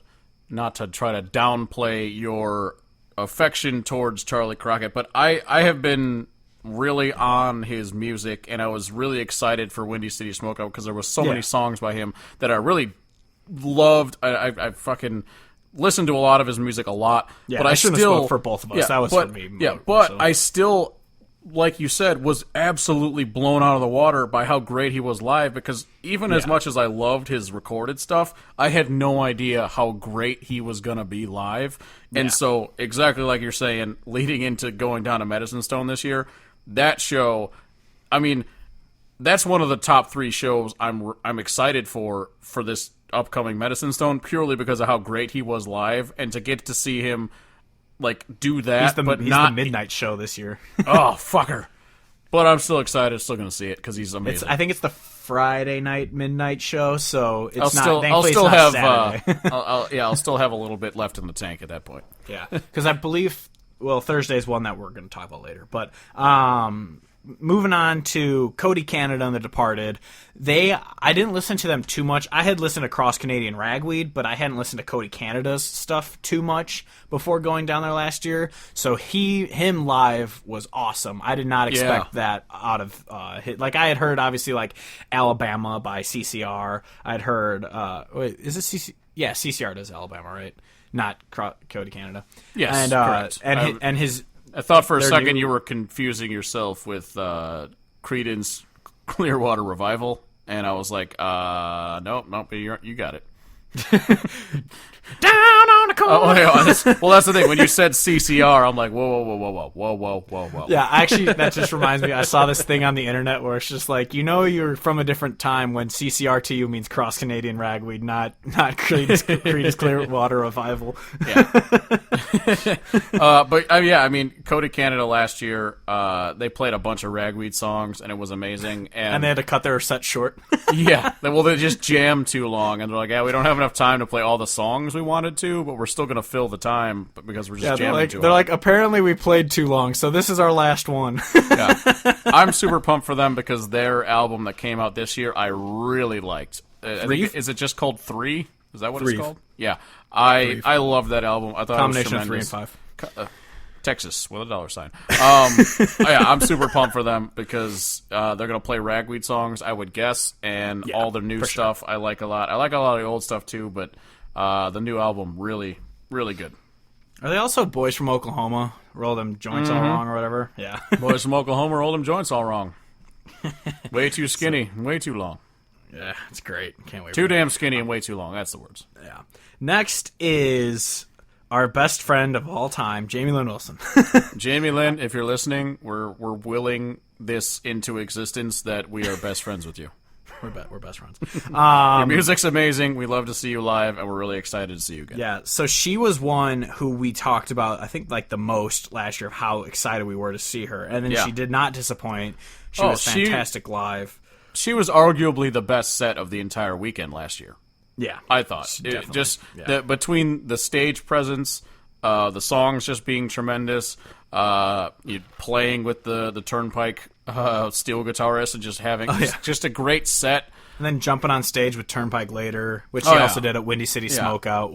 downplay your affection towards Charley Crockett, but I have been really on his music, and I was really excited for Windy City Smokeout because there was so many songs by him that I really loved. I fucking listened to a lot of his music a lot. Yeah, but I shouldn't still have spoke for both of us. That was for me. I still, like you said, was absolutely blown out of the water by how great he was live, because even as much as I loved his recorded stuff, I had no idea how great he was going to be live. And so, exactly like you're saying, leading into going down to Medicine Stone this year, that show, that's one of the top 3 shows I'm excited for this upcoming Medicine Stone, purely because of how great he was live, and to get to see him do that. He's the midnight show this year. Oh, fucker. But I'm still excited, still going to see it because he's amazing. I think it's the Friday night midnight show, so it's I'll still have a little bit left in the tank at that point. Yeah, because I believe Thursday's one that we're going to talk about later. But moving on to Cody Canada and The Departed, I didn't listen to them too much. I had listened to Cross Canadian Ragweed, but I hadn't listened to Cody Canada's stuff too much before going down there last year. So him live was awesome. I did not expect that out of I had heard obviously Alabama by CCR. I'd heard is it CCR? Yeah, CCR does Alabama, right? Not Cody Canada. Yes, correct. And his. I thought for a second you were confusing yourself with Creedence Clearwater Revival, and I was like, nope, you got it. Down on the corner. Well, that's the thing. When you said CCR, I'm like, whoa. Yeah, actually, that just reminds me. I saw this thing on the internet where it's just like, you're from a different time when CCR to you means Cross Canadian Ragweed, not Creedence Clearwater Revival. Yeah. Cody Canada last year, they played a bunch of Ragweed songs, and it was amazing. And they had to cut their set short. Yeah. Well, they just jammed too long, and they're like, we don't have enough time to play all the songs we wanted to, but we're still going to fill the time because we're just jamming too hard. They're like, apparently we played too long, so this is our last one. Yeah. I'm super pumped for them because their album that came out this year, I really liked. Is it just called 3? Is that what it's called? Yeah. I love that album. I thought combination it was tremendous. of 3 and 5. Texas with a $. I'm super pumped for them because they're going to play Ragweed songs, I would guess, and all their new stuff I like a lot. I like a lot of the old stuff too, but the new album, really, really good. Are they also Boys from Oklahoma? Roll them joints all wrong or whatever? Yeah. Boys from Oklahoma roll them joints all wrong. Way too skinny, way too long. Yeah, it's great. Can't wait. Too damn skinny and way too long. That's the words. Yeah. Next is our best friend of all time, Jamie Lin Wilson. Jamie Lin, if you're listening, we're willing this into existence that we are best friends with you. We're best friends. Your music's amazing. We love to see you live, and we're really excited to see you again. Yeah, so she was one who we talked about, I think, the most last year of how excited we were to see her. And then she did not disappoint. She was fantastic live. She was arguably the best set of the entire weekend last year. Yeah, I thought between the stage presence, the songs just being tremendous, playing with the Turnpike steel guitarist and just having just a great set. And then jumping on stage with Turnpike later, which he also did at Windy City Smokeout,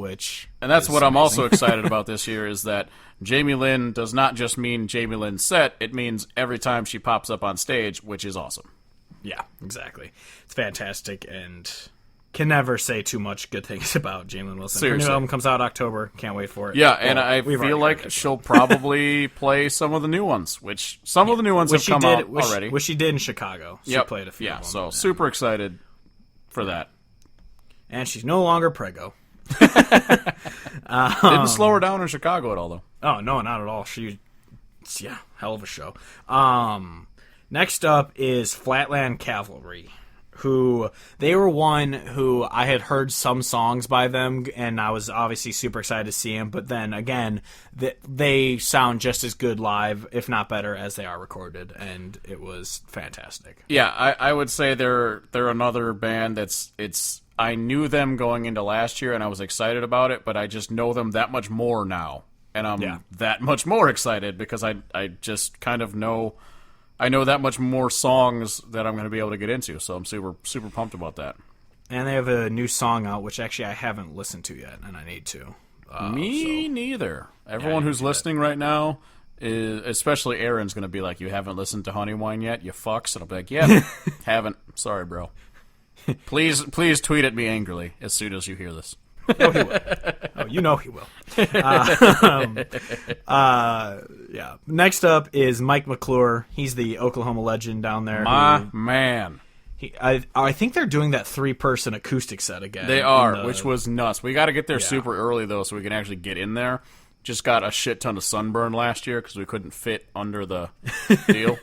And that's what amazing. I'm also excited about this year is that Jamie Lynn does not just mean Jamie Lynn's set, it means every time she pops up on stage, which is awesome. Yeah, exactly. It's fantastic, and can never say too much good things about Jamie Lynn Wilson. Seriously. Her new album comes out October. Can't wait for it. Yeah, and I we've feel already like heard it, she'll probably play some of the new ones, which some of the new ones have come out already. Which she did in Chicago. She played a few of them. So super excited for that. And she's no longer preggo. Didn't slow her down in Chicago at all, though. Oh, no, not at all. Hell of a show. Next up is Flatland Cavalry, who they were one who I had heard some songs by them, and I was obviously super excited to see them. But then again, they sound just as good live, if not better, as they are recorded, and it was fantastic. Yeah, I would say they're another band that's I knew them going into last year, and I was excited about it, but I just know them that much more now, and I'm that much more excited because I just kind of know. I know that much more songs that I'm going to be able to get into, so I'm super pumped about that. And they have a new song out, which actually I haven't listened to yet, and I need to. Me neither. Everyone who's listening right now, especially Aaron's going to be like, "You haven't listened to Honey Wine yet, you fucks," and I'll be like, "Yeah, haven't. Sorry, bro." Please tweet at me angrily as soon as you hear this. Oh, he will. Oh, you know he will. Yeah. Next up is Mike McClure. He's the Oklahoma legend down there. My man. I think they're doing that 3-person acoustic set again. They are, which was nuts. We got to get there super early, though, so we can actually get in there. Just got a shit ton of sunburn last year because we couldn't fit under the deal.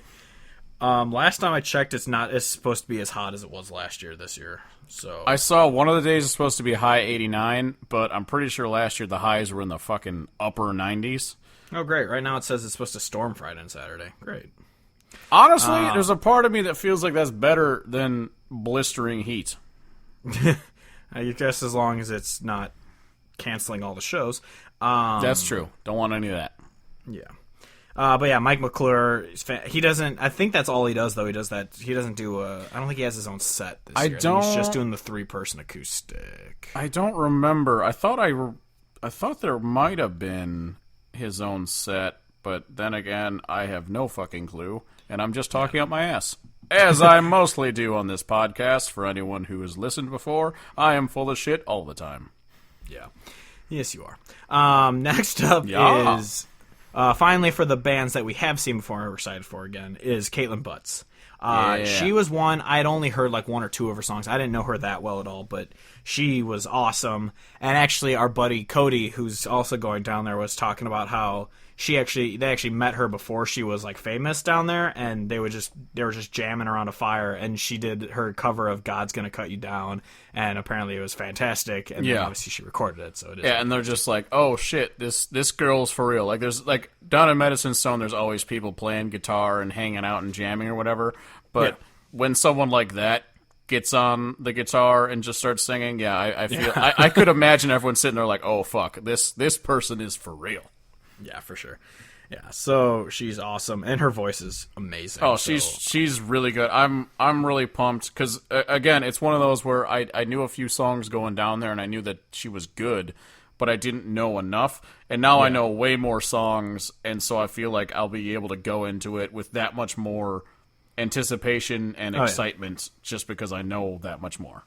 Last time I checked, it's supposed to be as hot as it was last year this year. So I saw one of the days is supposed to be high 89, but I'm pretty sure last year the highs were in the fucking upper 90s. Oh, great. Right now it says it's supposed to storm Friday and Saturday. Great. Honestly, there's a part of me that feels like that's better than blistering heat. I guess as long as it's not canceling all the shows. That's true. Don't want any of that. Yeah. But yeah, Mike McClure, he doesn't, I think that's all he does, though. He doesn't do I don't think he has his own set this year. I think he's just doing the 3-person acoustic. I don't remember. I thought there might have been his own set, but then again, I have no fucking clue, and I'm just talking out my ass. As I mostly do on this podcast, for anyone who has listened before, I am full of shit all the time. Yeah. Yes, you are. Next up is... finally, for the bands that we have seen before and we're excited for again, is Kaitlin Butts. She was one, I had only heard like 1 or 2 of her songs. I didn't know her that well at all, but she was awesome. And actually, our buddy Cody, who's also going down there, was talking about how they actually met her before she was like famous down there, and they were just jamming around a fire, and she did her cover of God's Gonna Cut You Down, and apparently it was fantastic, and then obviously she recorded it, so it is. Yeah, and they're just like, oh shit, this girl's for real. Like there's like down in Medicine Stone, there's always people playing guitar and hanging out and jamming or whatever, but when someone like that gets on the guitar and just starts singing, I feel I could imagine everyone sitting there like, oh fuck, this person is for real. Yeah, for sure. Yeah, so she's awesome, and her voice is amazing. Oh, she's really good. I'm really pumped because again, it's one of those where I knew a few songs going down there, and I knew that she was good, but I didn't know enough, and now I know way more songs, and so I feel like I'll be able to go into it with that much more anticipation and excitement, just because I know that much more.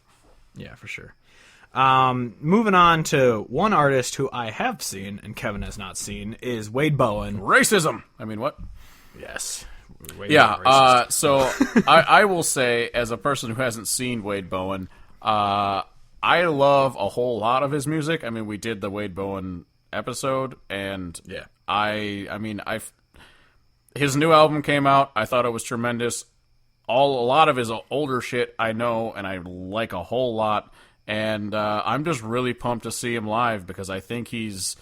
Yeah, for sure. Moving on to one artist who I have seen and Kevin has not seen is Wade Bowen. Racism. I mean, what? Yes. So I will say, as a person who hasn't seen Wade Bowen, I love a whole lot of his music. I mean, we did the Wade Bowen episode, and his new album came out. I thought it was tremendous. A lot of his older shit I know, and I like a whole lot. And I'm just really pumped to see him live because I think he's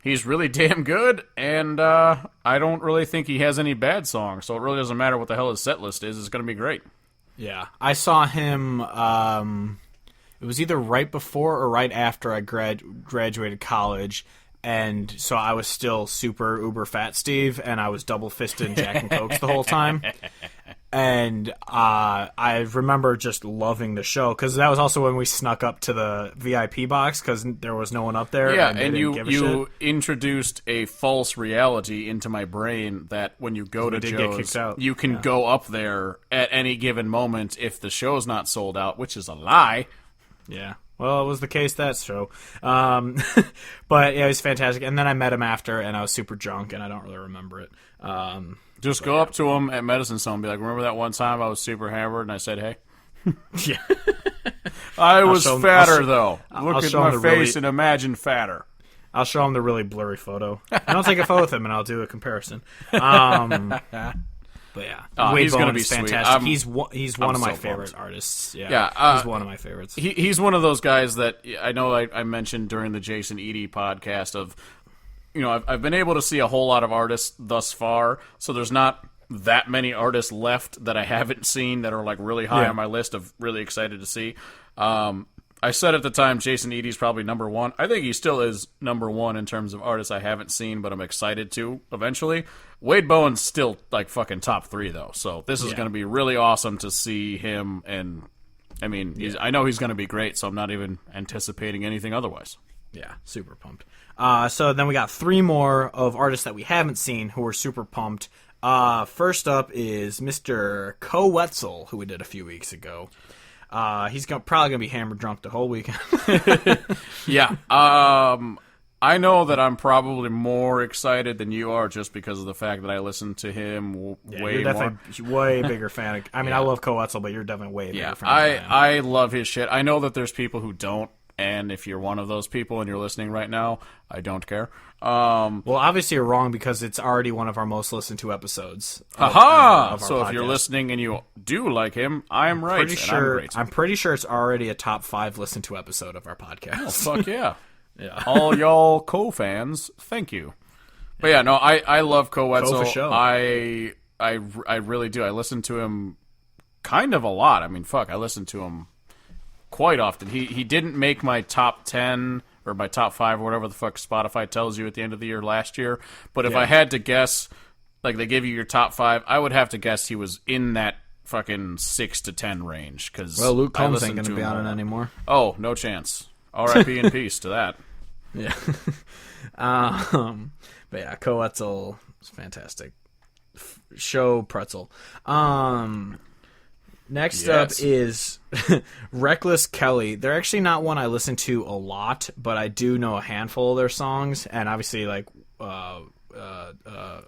really damn good, and I don't really think he has any bad songs, so it really doesn't matter what the hell his set list is. It's going to be great. Yeah. I saw him, it was either right before or right after I graduated college, and so I was still super uber fat Steve, and I was double-fisted Jack and Cokes the whole time. And I remember just loving the show because that was also when we snuck up to the VIP box because there was no one up there. Yeah, and you introduced a false reality into my brain that when you go to Joe's, you can go up there at any given moment if the show's not sold out, which is a lie. Yeah. Well, it was the case that show. But yeah, it was fantastic. And then I met him after, and I was super drunk, and I don't really remember it. Just go up to him at Medicine Stone and be like, remember that one time I was super hammered and I said, hey? Yeah. I was fatter, though. Look at my face and imagine fatter. I'll show him the really blurry photo. And I'll take a photo with him, and I'll do a comparison. But yeah, he's going to be fantastic. He's one of my favorite artists. Yeah, he's one of my favorites. He's one of those guys that I know I mentioned during the Jason Eady podcast of, I've been able to see a whole lot of artists thus far, so there's not that many artists left that I haven't seen that are like really high on my list of really excited to see. I said at the time Jason Eady's probably number one. I think he still is number one in terms of artists I haven't seen, but I'm excited to eventually. Wade Bowen's still like fucking top 3 though, so this is going to be really awesome to see him. And I mean, I know he's going to be great, so I'm not even anticipating anything otherwise. Yeah, super pumped. So then we got 3 more of artists that we haven't seen who are super pumped. First up is Mr. Koe Wetzel, who we did a few weeks ago. He's probably going to be hammered drunk the whole weekend. Yeah. I know that I'm probably more excited than you are just because of the fact that I listened to him way you're more. Way bigger fan. I mean, I love Koe Wetzel, but you're definitely way bigger fan. I love his shit. I know that there's people who don't, and if you're one of those people and you're listening right now, I don't care. Well, obviously you're wrong because it's already one of our most listened to episodes. So podcast. If you're listening and you do like him, I'm right. I'm pretty sure it's already a top 5 listened to episode of our podcast. Oh, fuck yeah. Yeah. All y'all Koe fans, thank you. But yeah, no, I love Koe Wetzel. Koe for show. I really do. I listen to him kind of a lot. I mean, fuck, I listen to him quite often. He didn't make my top 10 or my top 5 or whatever the fuck Spotify tells you at the end of the year last year. But if I had to guess, like they give you your top 5, I would have to guess he was in that fucking 6 to 10 range. Cause Luke Combs ain't going to be on it anymore. Oh, no chance. R.I.P. in peace to that. Yeah. But yeah, Koe Wetzel is fantastic. Show pretzel. Next up is Reckless Kelly. They're actually not one I listen to a lot, but I do know a handful of their songs, and obviously like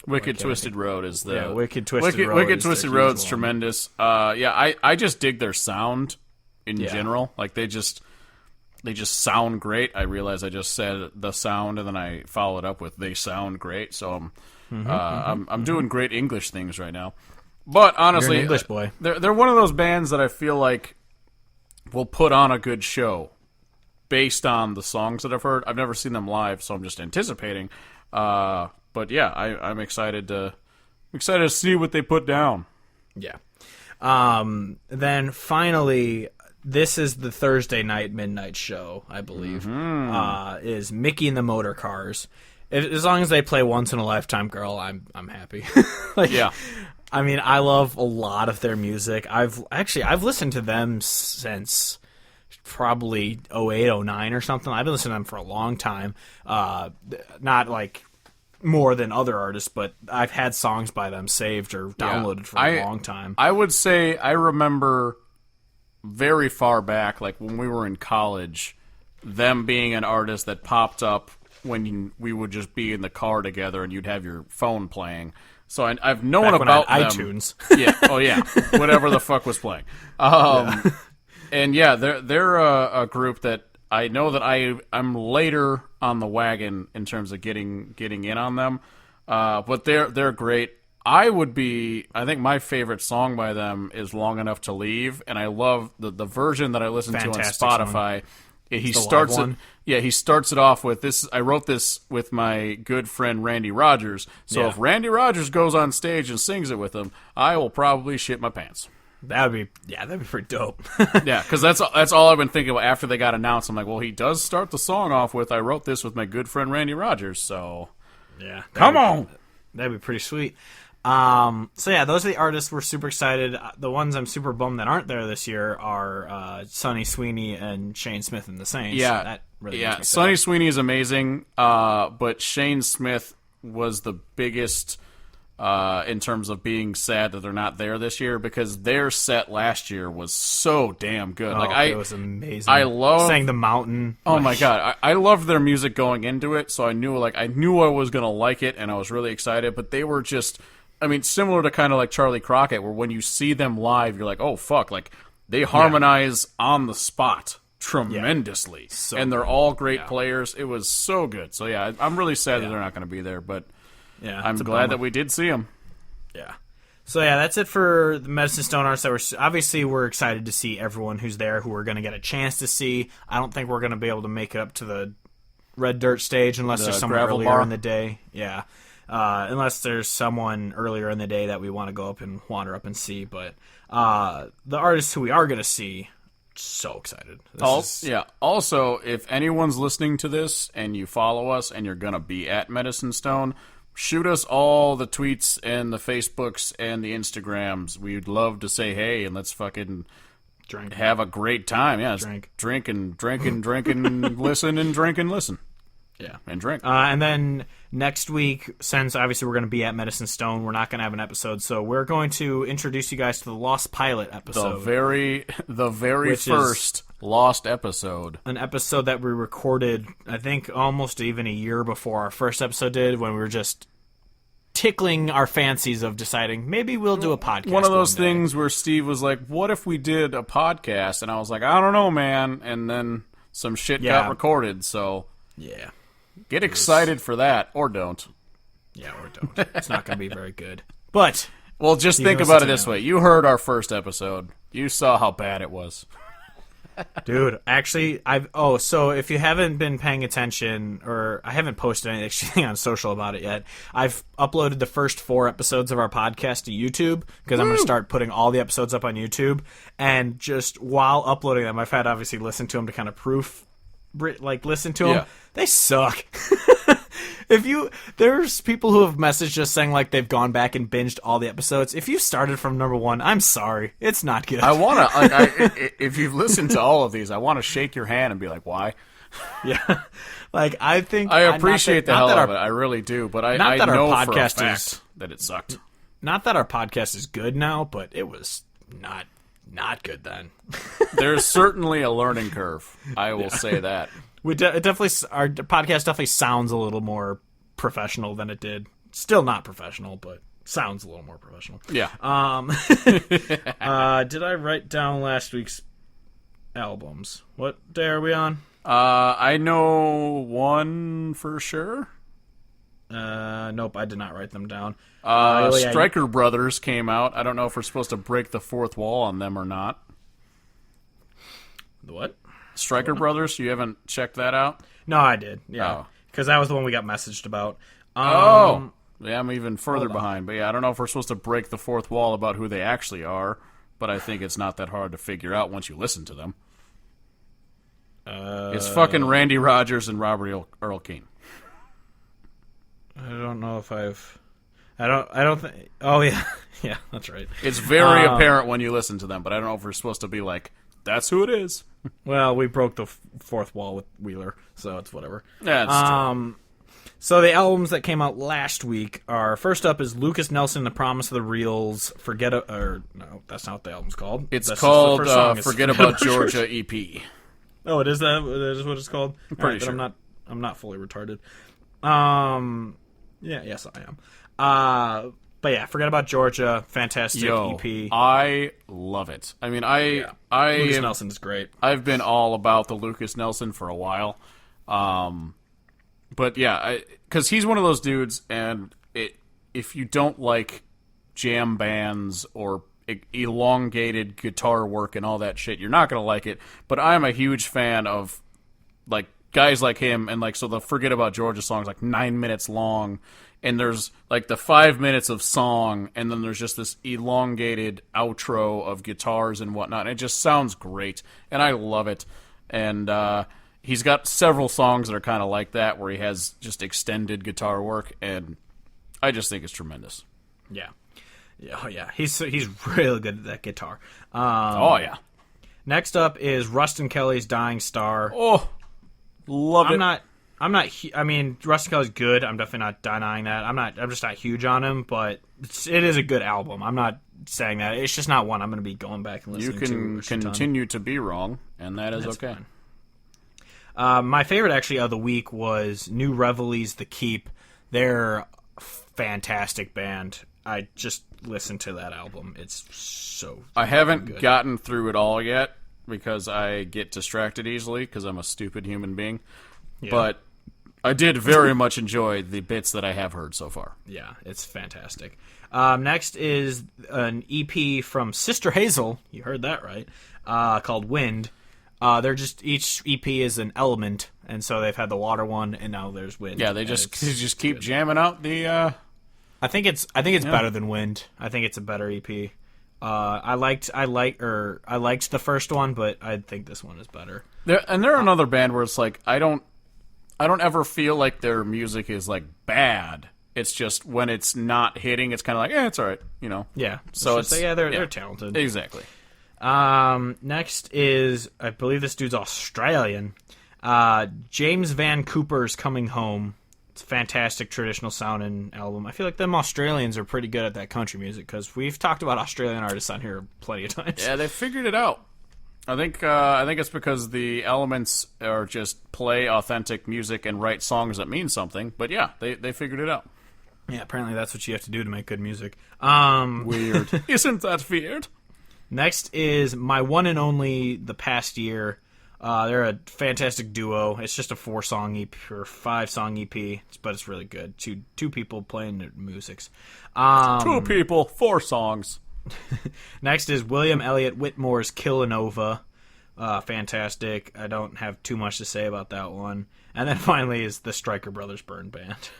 Wicked Twisted Road is the Wicked Twisted Road. Wicked Twisted Road's tremendous. I just dig their sound in general. Like they just sound great. I realize I just said the sound and then I followed up with they sound great. So I'm doing great English things right now. But honestly, you're an English boy. They're one of those bands that I feel like will put on a good show based on the songs that I've heard. I've never seen them live, so I'm just anticipating. But yeah, I'm excited to see what they put down. Yeah. Then finally, this is the Thursday night midnight show, I believe. Is Micky and the Motorcars. As long as they play Once in a Lifetime Girl, I'm happy. Yeah. I mean, I love a lot of their music. I've listened to them since probably 08, 09 or something. I've been listening to them for a long time. Not like more than other artists, but I've had songs by them saved or downloaded for a long time. I would say I remember very far back, like when we were in college, them being an artist that popped up when we would just be in the car together and you'd have your phone playing. So I've known about them. iTunes. Yeah. Oh yeah. Whatever the fuck was playing. And yeah, they're a group that I know that I'm later on the wagon in terms of getting in on them. But they're great. I think my favorite song by them is Long Enough to Leave, and I love the version that I listen to on Spotify. He starts it. Yeah, he starts it off with this. I wrote this with my good friend Randy Rogers. So if Randy Rogers goes on stage and sings it with him, I will probably shit my pants. That'd be pretty dope. Yeah, because that's all I've been thinking about after they got announced. I'm like, well, he does start the song off with I wrote this with my good friend Randy Rogers. So yeah, come on, that'd be pretty sweet. So yeah, those are the artists we're super excited. The ones I'm super bummed that aren't there this year are Sonny Sweeney and Shane Smith and the Saints. Yeah, that really yeah. makes me sad. Sonny Sweeney is amazing, but Shane Smith was the biggest in terms of being sad that they're not there this year, because their set last year was so damn good. It was amazing. I love Sang the Mountain. Oh my god, I loved their music going into it, so I knew I was gonna like it, and I was really excited. But they were just, I mean, similar to kind of like Charley Crockett, where when you see them live, you're like, oh fuck, like they harmonize on the spot tremendously, and they're all great players. It was so good. So yeah, I'm really sad that they're not going to be there, but I'm glad that we did see them. Yeah. So yeah, that's it for the Medicine Stone artists. We're excited to see everyone who's there, who we're going to get a chance to see. I don't think we're going to be able to make it up to the Red Dirt stage unless there's someone earlier in the day. Yeah. Unless there's someone earlier in the day that we want to go up and wander up and see. But the artists who we are going to see, so excited. Also, if anyone's listening to this and you follow us and you're going to be at Medicine Stone, shoot us all the tweets and the Facebooks and the Instagrams. We'd love to say hey, and let's fucking have a great time. Yeah, drink and listen and drink and listen. Yeah. And drink. And then next week, since obviously we're going to be at Medicine Stone, we're not going to have an episode, so we're going to introduce you guys to the Lost Pilot episode. The very first Lost episode. An episode that we recorded, I think, almost even a year before our first episode did, when we were just tickling our fancies of deciding maybe we'll do a podcast. One of those things where Steve was like, what if we did a podcast? And I was like, I don't know, man. And then some shit got recorded, so... Yeah. Get excited for that, or don't. Yeah, or don't. It's not going to be very good. But... Well, just think about it this way. You heard our first episode. You saw how bad it was. Dude, actually, so if you haven't been paying attention, or I haven't posted anything on social about it yet, I've uploaded the first 4 episodes of our podcast to YouTube, because I'm going to start putting all the episodes up on YouTube, and just while uploading them, I've had obviously listened to them to kind of listen to them. They suck. There's people who have messaged us saying like they've gone back and binged all the episodes. If you started from number 1, I'm sorry, it's not good. I want to, if you've listened to all of these, I want to shake your hand and be like, why? Yeah, like I think I appreciate the hell of it. I really do, but I know for a fact that it sucked. Not that our podcast is good now, but it was not good then. There's certainly a learning curve. I will say that. Our podcast definitely sounds a little more professional than it did. Still not professional, but sounds a little more professional. Yeah. Did I write down last week's albums? What day are we on? I know one for sure. Nope, I did not write them down. Striker Brothers came out. I don't know if we're supposed to break the fourth wall on them or not. The what? Striker Brothers? You haven't checked that out? No, I did. Yeah, because that was the one we got messaged about. Yeah, I'm even further behind. But yeah, I don't know if we're supposed to break the fourth wall about who they actually are. But I think it's not that hard to figure out once you listen to them. It's fucking Randy Rogers and Robert Earl Keen. I don't know if I don't think... Oh, yeah. Yeah, that's right. It's very apparent when you listen to them, but I don't know if we're supposed to be like, that's who it is. Well, we broke the fourth wall with Wheeler, so it's whatever. Yeah, it's true. So the albums that came out last week are... First up is Lucas Nelson, The Promise of the Reals, no, that's not what the album's called. It's called Forget About Georgia EP. Oh, it is that? That is what it's called? I'm pretty sure. I'm not fully retarded. Yes, I am. But yeah, Forget About Georgia, fantastic EP. I love it. I mean, Lucas Nelson is great. I've been all about the Lucas Nelson for a while. But yeah, because he's one of those dudes, and if you don't like jam bands or elongated guitar work and all that shit, you're not going to like it. But I'm a huge fan of like guys like him, and like, so the Forget About Georgia song's like 9 minutes long, and there's like the 5 minutes of song, and then there's just this elongated outro of guitars and whatnot. And it just sounds great, and I love it. And he's got several songs that are kind of like that, where he has just extended guitar work, and I just think it's tremendous. Yeah. Oh, yeah. He's really good at that guitar. Oh, yeah. Next up is Rustin Kelly's Dying Star. Oh, love it. I mean, Rustin Kelly's good. I'm definitely not denying that. I'm just not huge on him, but it is a good album. I'm not saying that. It's just not one I'm going to be going back and listening to. You can continue to be wrong, and that's okay. My favorite, actually, of the week was New Reveille's The Keep. They're a fantastic band. I just listened to that album. It's so I haven't good. gotten through it all yet because I get distracted easily because I'm a stupid human being. Yeah. But I did very much enjoy the bits that I have heard so far. Yeah, it's fantastic. Next is an EP from Sister Hazel. You heard that right. Called Wind. They're just each EP is an element, and so they've had the water one, and now there's Wind. Yeah, they just keep jamming out the. I think it's better than Wind. I think it's a better EP. I liked the first one, but I think this one is better. They're another band where it's like I don't ever feel like their music is like bad. It's just when it's not hitting, it's kind of like it's all right, you know. Yeah. So they're talented. Exactly. Next is, I believe this dude's Australian. James Van Cooper's Coming Home. It's a fantastic traditional sounding album. I feel like them Australians are pretty good at that country music because we've talked about Australian artists on here plenty of times. Yeah, they figured it out. I think it's because the elements are just play authentic music and write songs that mean something. But yeah, they figured it out. Yeah, apparently that's what you have to do to make good music. Weird. Isn't that weird? Next is My One and Only The Past Year. They're a fantastic duo. It's just a 4-song EP or 5-song EP, but it's really good. Two people playing their musics. 2 people, 4 songs. Next is William Elliott Whitmore's Killanova. Fantastic. I don't have too much to say about that one. And then finally is the Stryker Brothers Burn Band.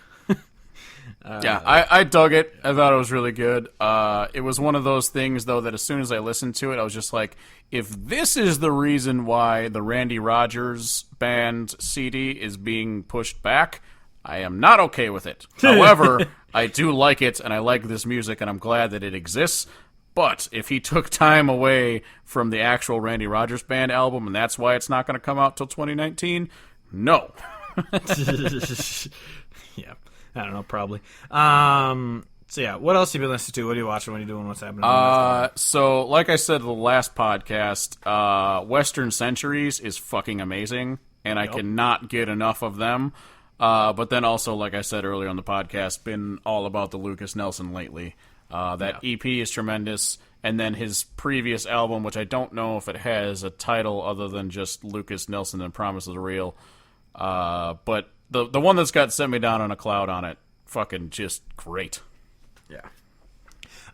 Yeah, I dug it. I thought it was really good. It was one of those things, though, that as soon as I listened to it, I was just like, if this is the reason why the Randy Rogers Band CD is being pushed back, I am not okay with it. However, I do like it, and I like this music, and I'm glad that it exists. But if he took time away from the actual Randy Rogers Band album, and that's why it's not going to come out till 2019, no. Yeah. I don't know, probably. So yeah, what else have you been listening to? What are you watching? What are you doing? What's happening? So, like I said in the last podcast, Western Centuries is fucking amazing, and I cannot get enough of them. But then also, like I said earlier on the podcast, been all about the Lucas Nelson lately. That EP is tremendous, and then his previous album, which I don't know if it has a title other than just Lucas Nelson and Promises Are Real, but the one that's got Set Me Down on a Cloud on it, fucking just great. Yeah.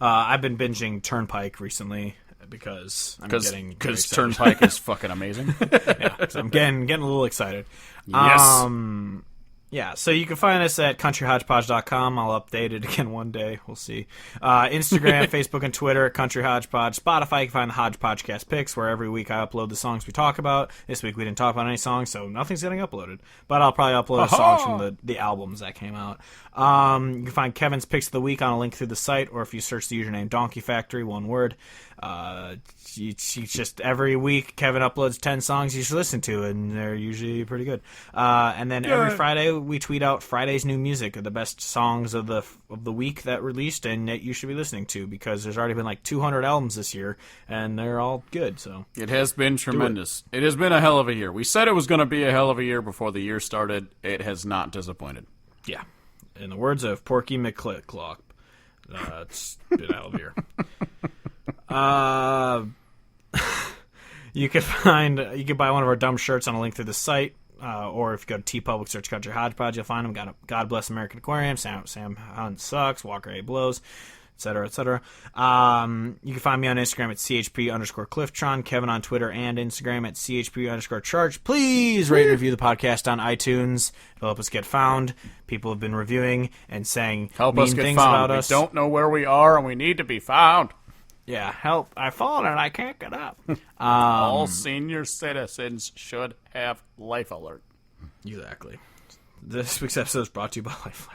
I've been binging Turnpike recently because Turnpike is fucking amazing. Yeah, so I'm getting a little excited. Yes. Yeah, so you can find us at countryhodgepodge.com. I'll update it again one day. We'll see. Instagram, Facebook, and Twitter at Country Hodgepodge. Spotify, you can find the Hodgepodgecast picks, where every week I upload the songs we talk about. This week we didn't talk about any songs, so nothing's getting uploaded. But I'll probably upload songs from the albums that came out. You can find Kevin's Picks of the Week on a link through the site, or if you search the username Donkey Factory, one word. It's just every week Kevin uploads 10 songs you should listen to, and they're usually pretty good. And then every Friday we tweet out Friday's new music, or the best songs of the week that released and that you should be listening to, because there's already been like 200 albums this year, and they're all good. So it has been tremendous. It has been a hell of a year. We said it was going to be a hell of a year before the year started. It has not disappointed. Yeah. In the words of Porky McClicklock, it's been a hell of a year. You can buy one of our dumb shirts on a link through the site, or if you go to TeePublic, search Country Hodgepodge, you'll find them. God Bless American Aquarium, Sam Hunt Sucks, Walker A. Blows, etc., etc. You can find me on Instagram at CHP_Clifftron, Kevin on Twitter and Instagram at CHP_Charge. Please rate and review the podcast on iTunes. It'll help us get found. People have been reviewing and saying help mean us get things found. about us. We don't know where we are, and we need to be found. Yeah, help. I've fallen and I can't get up. All senior citizens should have Life Alert. Exactly. This week's episode is brought to you by Life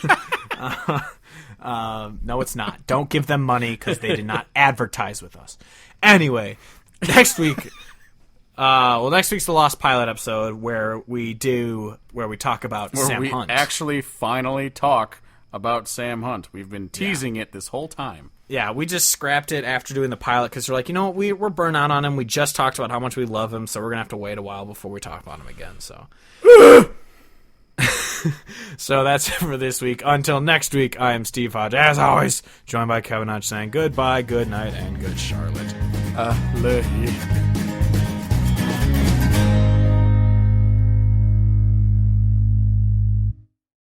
Alert. No, it's not. Don't give them money because they did not advertise with us. Anyway, next week. Next week's the Lost Pilot episode where we talk about Sam Hunt. We actually finally talk about Sam Hunt. We've been teasing it this whole time. Yeah, we just scrapped it after doing the pilot because we're like, you know what, we're burnt out on him. We just talked about how much we love him, so we're going to have to wait a while before we talk about him again. So so that's it for this week. Until next week, I am Steve Hodge, as always, joined by Kevin Hodge saying goodbye, good night, and good Charlotte. Love you.